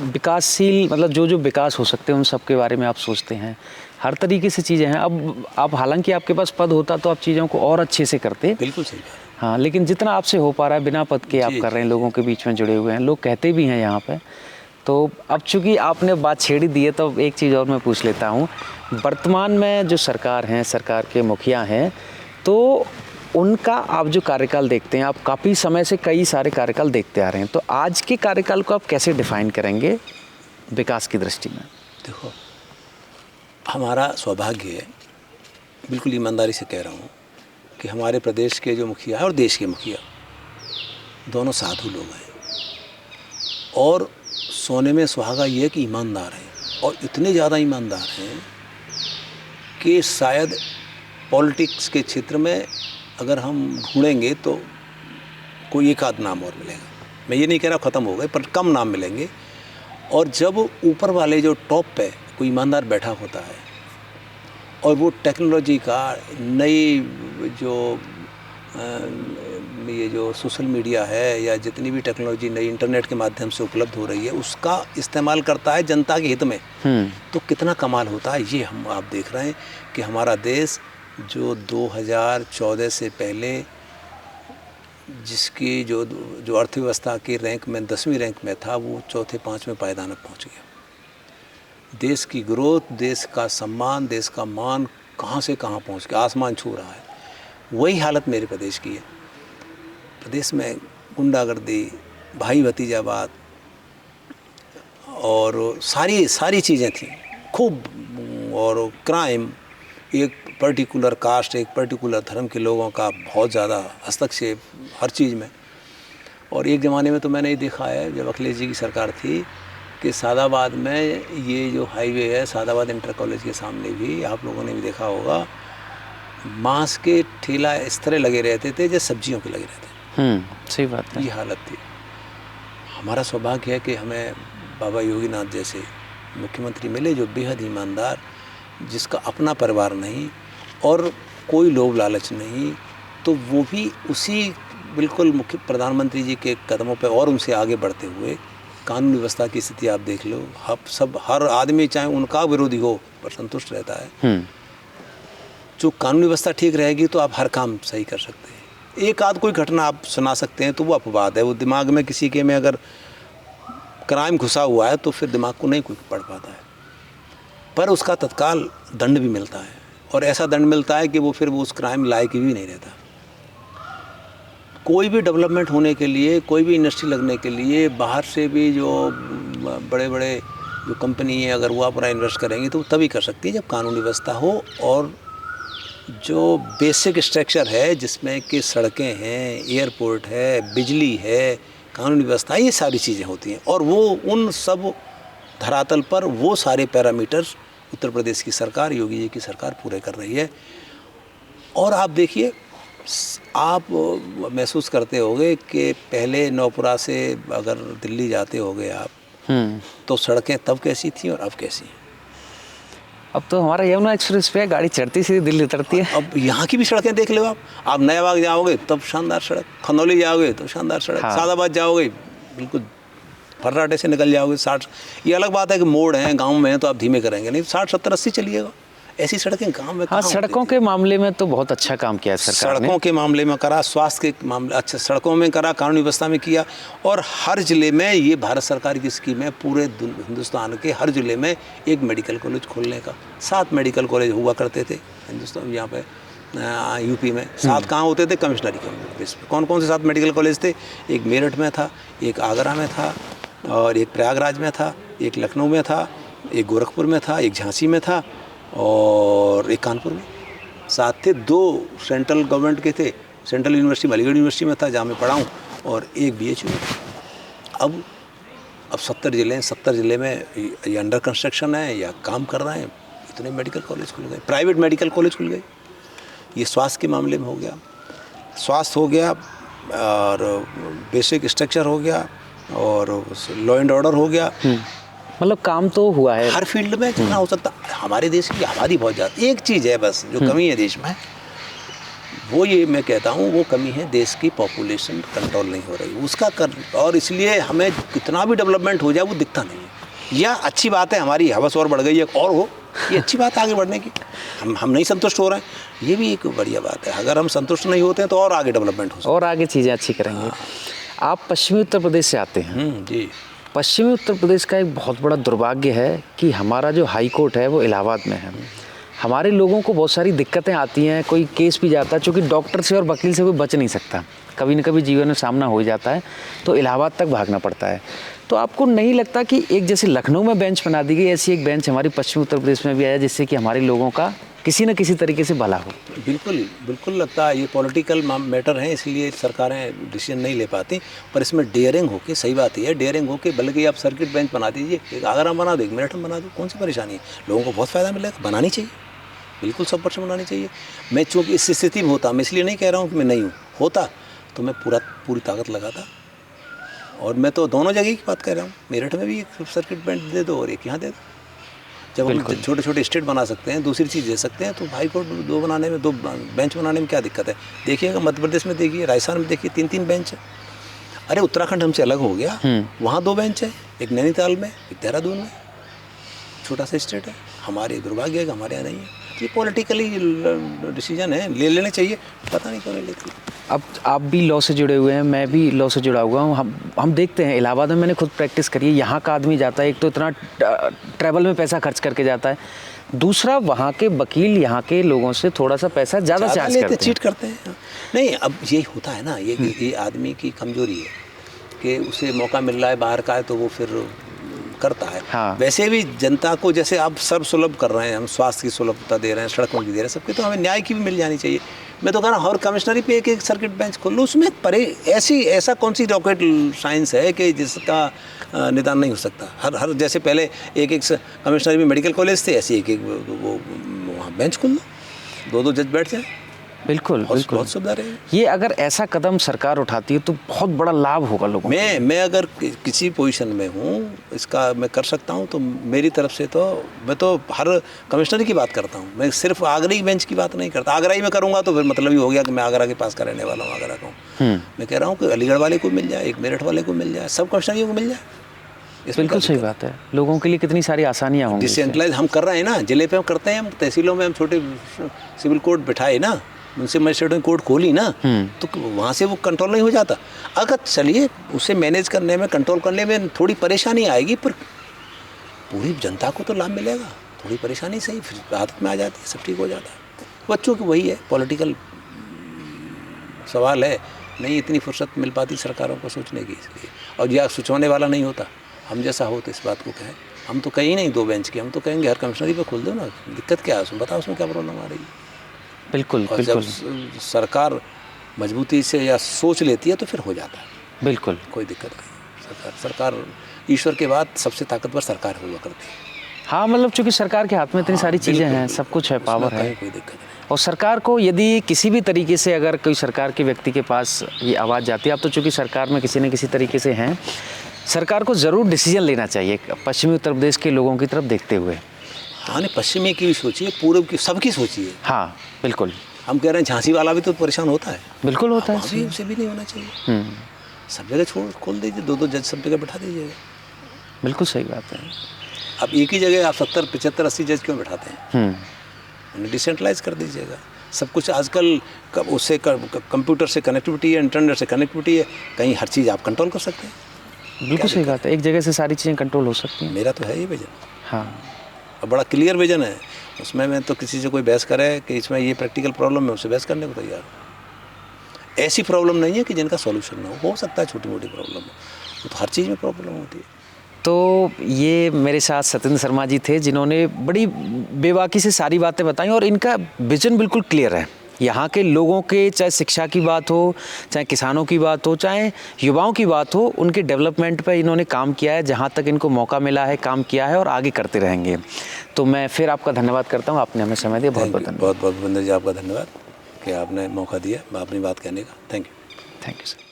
Speaker 1: विकासशील, मतलब जो जो विकास हो सकते हैं उन सब के बारे में आप सोचते हैं, हर तरीके से चीज़ें हैं। अब आप, हालांकि आपके पास पद होता तो आप चीज़ों को और अच्छे से करते,
Speaker 2: बिल्कुल सही बात।
Speaker 1: हाँ, लेकिन जितना आपसे हो पा रहा है बिना पद के आप कर रहे हैं, लोगों के बीच में जुड़े हुए हैं, लोग कहते भी हैं यहाँ पे। तो अब चूँकि आपने बात छेड़ी दी है तो एक चीज़ और मैं पूछ लेता हूँ, वर्तमान में जो सरकार हैं, सरकार के मुखिया हैं, तो उनका आप जो कार्यकाल देखते हैं, आप काफ़ी समय से कई सारे कार्यकाल देखते आ रहे हैं, तो आज के कार्यकाल को आप कैसे डिफाइन करेंगे विकास की दृष्टि में?
Speaker 2: देखो, हमारा सौभाग्य है, बिल्कुल ईमानदारी से कह रहा हूँ, कि हमारे प्रदेश के जो मुखिया है और देश के मुखिया दोनों साधु लोग हैं, और सोने में सुहागा ये है कि ईमानदार हैं, और इतने ज़्यादा ईमानदार हैं कि शायद पॉलिटिक्स के क्षेत्र में अगर हम ढूंढेंगे तो कोई एक आध नाम और मिलेगा। मैं ये नहीं कह रहा ख़त्म हो गए, पर कम नाम मिलेंगे। और जब ऊपर वाले जो टॉप पे कोई ईमानदार बैठा होता है और वो टेक्नोलॉजी का नई जो ये जो सोशल मीडिया है या जितनी भी टेक्नोलॉजी नई इंटरनेट के माध्यम से उपलब्ध हो रही है उसका इस्तेमाल करता है जनता के हित में, तो कितना कमाल होता है। ये हम आप देख रहे हैं कि हमारा देश जो 2014 से पहले जिसकी जो अर्थव्यवस्था के रैंक में 10वीं रैंक में था, वो चौथे 5वें पायदान में पहुँच गया। देश की ग्रोथ, देश का सम्मान, देश का मान कहाँ से कहाँ पहुँच गया, आसमान छू रहा है। वही हालत मेरे प्रदेश की है। प्रदेश में गुंडागर्दी, भाई भतीजावाद और सारी चीज़ें थी खूब, और क्राइम, एक पर्टिकुलर कास्ट, एक पर्टिकुलर धर्म के लोगों का बहुत ज़्यादा हस्तक्षेप हर चीज़ में। और एक ज़माने में तो मैंने ये देखा है, जब अखिलेश जी की सरकार थी, कि सादाबाद में ये जो हाईवे है, सादाबाद इंटर कॉलेज के सामने भी आप लोगों ने भी देखा होगा, मांस के ठेला इस तरह लगे रहते थे जैसे सब्जियों के लगे रहते।
Speaker 1: सही बात है।
Speaker 2: ये हालत थी। हमारा सौभाग्य है कि हमें बाबा योगीनाथ जैसे मुख्यमंत्री मिले जो बेहद ईमानदार, जिसका अपना परिवार नहीं और कोई लोभ लालच नहीं, तो वो भी उसी बिल्कुल मुख्य प्रधानमंत्री जी के कदमों पे और उनसे आगे बढ़ते हुए कानून व्यवस्था की स्थिति आप देख लो, हर आदमी चाहे उनका विरोधी हो पर संतुष्ट रहता है। जो कानून व्यवस्था ठीक रहेगी तो आप हर काम सही कर सकते हैं। एक आध कोई घटना आप सुना सकते हैं तो वो अपवाद है, वो दिमाग में किसी के में अगर क्राइम घुसा हुआ है तो फिर दिमाग को नहीं कोई पढ़ पाता है, पर उसका तत्काल दंड भी मिलता है, और ऐसा दंड मिलता है कि वो फिर वो उस क्राइम लायक भी नहीं रहता। कोई भी डेवलपमेंट होने के लिए, कोई भी इंडस्ट्री लगने के लिए बाहर से भी जो बड़े बड़े जो कंपनी है अगर वो अपना इन्वेस्ट करेंगी तो तभी कर सकती है जब कानूनी व्यवस्था हो, और जो बेसिक स्ट्रक्चर है जिसमें कि सड़कें हैं, एयरपोर्ट है, बिजली है, कानूनी व्यवस्था, ये सारी चीज़ें होती हैं। और वो उन सब धरातल पर वो सारे पैरामीटर्स उत्तर प्रदेश की सरकार, योगी जी की सरकार पूरे कर रही है। और आप देखिए, आप महसूस करते होंगे कि पहले नौपुरा से अगर दिल्ली जाते होंगे आप, तो सड़कें तब कैसी थी और अब कैसी हैं।
Speaker 1: अब तो हमारा यमुना एक्सप्रेस पे गाड़ी चढ़ती सीधी दिल्ली उतरती है।
Speaker 2: अब यहाँ की भी सड़कें देख लो आप नयाबाग जाओगे तब शानदार सड़क, खनौली जाओगे तो शानदार सड़क,
Speaker 1: हाँ।
Speaker 2: सादाबाद जाओगे बिल्कुल फर्राटे से निकल जाओगे 60। ये अलग बात है कि मोड़ हैं गांव में हैं तो आप धीमे करेंगे, नहीं 60 70 80 चलिएगा। ऐसी सड़कें गांव में
Speaker 1: हाँ, सड़कों के मामले में तो बहुत अच्छा काम किया है सरकार ने।
Speaker 2: सड़कों के मामले में करा, स्वास्थ्य के मामले अच्छा सड़कों में करा, कानूनी व्यवस्था में किया, और हर ज़िले में ये भारत सरकार की स्कीम है, पूरे हिंदुस्तान के हर ज़िले में एक मेडिकल कॉलेज खोलने का। 7 मेडिकल कॉलेज हुआ करते थे हिंदुस्तान, यहाँ पे यूपी में 7 कहाँ होते थे, कमिश्नरी के बेस पे। कौन कौन से 7 मेडिकल कॉलेज थे? एक मेरठ में था, एक आगरा में था, और एक प्रयागराज में था, एक लखनऊ में था, एक गोरखपुर में था, एक झांसी में था, और एक कानपुर में, साथ थे 2 सेंट्रल गवर्नमेंट के थे, सेंट्रल यूनिवर्सिटी में, अलीगढ़ यूनिवर्सिटी में था जहाँ मैं पढ़ा हूँ, और एक BHU में। अब 70 ज़िले हैं, 70 ज़िले में ये अंडर कंस्ट्रक्शन है या काम कर रहे हैं। इतने मेडिकल कॉलेज खुल गए, प्राइवेट मेडिकल कॉलेज खुल गए। ये स्वास्थ्य के मामले में हो गया, स्वास्थ्य हो गया, और बेसिक स्ट्रक्चर हो गया, और लॉ एंड ऑर्डर हो गया।
Speaker 1: मतलब काम तो हुआ है
Speaker 2: हर फील्ड में जितना हो सकता। हमारे देश की आबादी बहुत ज़्यादा, एक चीज़ है बस जो कमी है देश में, वो ये मैं कहता हूँ वो कमी है, देश की पॉपुलेशन कंट्रोल नहीं हो रही उसका और इसलिए हमें कितना भी डेवलपमेंट हो जाए वो दिखता नहीं है। यह अच्छी बात है, हमारी हवस और बढ़ गई है और हो, ये अच्छी बात है आगे बढ़ने की। हम नहीं संतुष्ट हो रहे हैं, ये भी एक बढ़िया बात है। अगर हम संतुष्ट नहीं होते हैं तो और आगे डेवलपमेंट हो सकता है,
Speaker 1: और आगे चीज़ें अच्छी करेंगे। आप पश्चिमी उत्तर प्रदेश से आते हैं।
Speaker 2: जी।
Speaker 1: पश्चिमी उत्तर प्रदेश का एक बहुत बड़ा दुर्भाग्य है कि हमारा जो हाई कोर्ट है वो इलाहाबाद में है। हमारे लोगों को बहुत सारी दिक्कतें आती हैं, कोई केस भी जाता है, चूँकि डॉक्टर से और वकील से कोई बच नहीं सकता, कभी न कभी जीवन में सामना हो ही जाता है, तो इलाहाबाद तक भागना पड़ता है। तो आपको नहीं लगता कि एक जैसे लखनऊ में बेंच बना दी गई, ऐसी एक बेंच हमारी पश्चिमी उत्तर प्रदेश में भी आया, जिससे कि हमारे लोगों का किसी न किसी तरीके से भला हो?
Speaker 2: बिल्कुल बिल्कुल लगता है। ये पॉलिटिकल मैटर है, इसलिए सरकारें डिसीजन नहीं ले पाती, पर इसमें डेयरिंग होके, सही बात है, डेयरिंग होके, बल्कि आप सर्किट बेंच बना दीजिए, एक आगरा में बना दो, एक मेरठ में बना दो, कौन सी परेशानी है? लोगों को बहुत फ़ायदा मिलेगा, बनानी चाहिए, बिल्कुल 100% बनानी चाहिए। मैं चूँकि इस स्थिति में होता, मैं इसलिए नहीं कह रहा हूँ कि मैं नहीं हूँ, होता तो मैं पूरी ताकत लगाता। और मैं तो दोनों जगह की बात कर रहा हूँ, मेरठ में भी एक सर्किट बेंच दे दो और एक यहाँ दे दो। जब हम छोटे छोटे स्टेट बना सकते हैं, दूसरी चीज़ दे सकते हैं, तो हाई कोर्ट 2 बनाने में, 2 बेंच बनाने में क्या दिक्कत है? देखिएगा मध्य प्रदेश में, देखिए राजस्थान में, देखिए 3-3 बेंच है। अरे उत्तराखंड हमसे अलग हो गया, वहाँ 2 बेंच है, एक नैनीताल में, एक देहरादून में। छोटा सा स्टेट है, हमारे दुर्भाग्य है कि हमारे यहाँ नहीं है। ये पॉलिटिकली डिसीजन है, ले लेने चाहिए, पता नहीं क्यों नहीं लेते।
Speaker 1: अब आप भी लॉ से जुड़े हुए हैं, मैं भी लॉ से जुड़ा हुआ हूँ। हम देखते हैं, इलाहाबाद में मैंने खुद प्रैक्टिस करी है, यहाँ का आदमी जाता है, एक तो इतना ट्रैवल में पैसा खर्च करके जाता है, दूसरा वहाँ के वकील यहाँ के लोगों से थोड़ा सा पैसा ज़्यादा चार्ज करते हैं,
Speaker 2: चीट करते हैं। नहीं, अब यही होता है ना, ये आदमी की कमजोरी है कि उसे मौका मिल रहा है बाहर का है तो वो फिर करता है।
Speaker 1: हाँ।
Speaker 2: वैसे भी जनता को जैसे आप सर्व सुलभ कर रहे हैं, हम स्वास्थ्य की सुलभता दे रहे हैं, सड़कों की दे रहे हैं, सबके, तो हमें न्याय की भी मिल जानी चाहिए। मैं तो कह रहा हूँ हर कमिश्नरी पे एक सर्किट बेंच खोल लो, उसमें परे ऐसा कौन सी रॉकेट साइंस है कि जिसका निदान नहीं हो सकता। हर जैसे पहले एक कमिश्नरी में मेडिकल कॉलेज थे, ऐसे एक वो वहाँ बेंच खोल लो, 2-2 जज बैठ जाए।
Speaker 1: बिल्कुल बिल्कुल,
Speaker 2: बहुत सुविधा रहेगी।
Speaker 1: ये अगर ऐसा कदम सरकार उठाती है तो बहुत बड़ा लाभ होगा लोगों को।
Speaker 2: मैं अगर किसी पोजीशन में हूँ, इसका मैं कर सकता हूँ, तो मेरी तरफ से तो मैं तो हर कमिश्नरी की बात करता हूँ। मैं सिर्फ आगरा की बेंच की बात नहीं करता। आगरा ही में करूँगा तो फिर मतलब ही हो गया कि मैं आगरा के पास का रहने वाला हूँ, आगरा का हूँ। मैं कह रहा हूँ कि अलीगढ़ वाले को मिल जाए, एक मेरठ वाले को मिल जाए, सब कमिश्नरियों को मिल जाए।
Speaker 1: बिल्कुल सही बात है, लोगों के लिए कितनी सारी आसानियाँ होंगी।
Speaker 2: डिसेंट्रलाइज हम कर रहे हैं ना, जिले पे हम करते हैं, हम तहसीलों में हम छोटे सिविल कोर्ट बिठाए ना, उनसे मजिस्ट्रेट कोर्ट खोली ना, तो वहाँ से वो कंट्रोल नहीं हो जाता। अगर चलिए उसे मैनेज करने में, कंट्रोल करने में थोड़ी परेशानी आएगी, पर पूरी जनता को तो लाभ मिलेगा। थोड़ी परेशानी सही, फिर आदत में आ जाती है, सब ठीक हो जाता है। बच्चों की वही है, पॉलिटिकल सवाल है, नहीं इतनी फुर्सत मिल पाती सरकारों को सोचने की, इसलिए। और यह सोचने वाला नहीं होता, हम जैसा हो तो इस बात को कहें। हम तो कहीं नहीं 2 बेंच की, हम तो कहेंगे हर कमिश्नरी पे खोल दो ना, दिक्कत क्या है उसमें, बताओ उसमें क्या प्रॉब्लम आ रही है।
Speaker 1: बिल्कुल
Speaker 2: और
Speaker 1: बिल्कुल,
Speaker 2: जब सरकार मजबूती से या सोच लेती है तो फिर हो जाता है,
Speaker 1: बिल्कुल
Speaker 2: कोई दिक्कत नहीं। सरकार ईश्वर के बाद सबसे ताकतवर सरकार हुआ करती है।
Speaker 1: हाँ, मतलब चूंकि सरकार के हाथ में इतनी सारी चीज़ें हैं, सब कुछ है, पावर है,
Speaker 2: कोई दिक्कत नहीं।
Speaker 1: और सरकार को यदि किसी भी तरीके से अगर कोई सरकार के व्यक्ति के पास ये आवाज़ जाती है, अब तो चूंकि सरकार में किसी न किसी तरीके से हैं, सरकार को ज़रूर डिसीजन लेना चाहिए पश्चिमी उत्तर प्रदेश के लोगों की तरफ देखते हुए।
Speaker 2: हाँ, नहीं, पश्चिमी की भी सोचिए, पूर्व की, सबकी सोचिए।
Speaker 1: हाँ बिल्कुल,
Speaker 2: हम कह रहे हैं झांसी वाला भी तो परेशान होता है,
Speaker 1: बिल्कुल होता है,
Speaker 2: अभी उसे भी नहीं होना चाहिए। सब जगह खोल दीजिए, 2-2 जज सब जगह बैठा दीजिएगा।
Speaker 1: बिल्कुल सही बात है।
Speaker 2: अब एक ही जगह आप 70, 75, 80 जज क्यों बैठाते हैं? उन्हें डिसेंट्रलाइज कर दीजिएगा। सब कुछ आजकल उससे कंप्यूटर से कनेक्टिविटी है, इंटरनेट से कनेक्टिविटी है, कहीं हर चीज़ आप कंट्रोल कर सकते हैं।
Speaker 1: बिल्कुल सही बात है, एक जगह से सारी चीज़ें कंट्रोल हो सकती हैं।
Speaker 2: मेरा तो है ये विजन।
Speaker 1: हाँ,
Speaker 2: अब बड़ा क्लियर विजन है, उसमें मैं तो किसी से कोई बहस करे कि इसमें ये प्रैक्टिकल प्रॉब्लम है, उससे बहस करने को तैयार हूँ। ऐसी प्रॉब्लम नहीं है कि जिनका सॉल्यूशन ना हो सकता है छोटी मोटी प्रॉब्लम हो, तो हर चीज़ में प्रॉब्लम होती है।
Speaker 1: तो ये मेरे साथ सत्येंद्र शर्मा जी थे, जिन्होंने बड़ी बेबाकी से सारी बातें बताई और इनका विजन बिल्कुल क्लियर है। यहाँ के लोगों के, चाहे शिक्षा की बात हो, चाहे किसानों की बात हो, चाहे युवाओं की बात हो, उनके डेवलपमेंट पे इन्होंने काम किया है। जहाँ तक इनको मौका मिला है काम किया है और आगे करते रहेंगे। तो मैं फिर आपका धन्यवाद करता हूँ, आपने हमें समय दिया। बहुत बहुत धन्यवाद।
Speaker 2: बहुत बहुत भूपेंद्र जी आपका धन्यवाद कि आपने मौका दिया अपनी बात कहने का। Thank you.
Speaker 1: Thank you sir.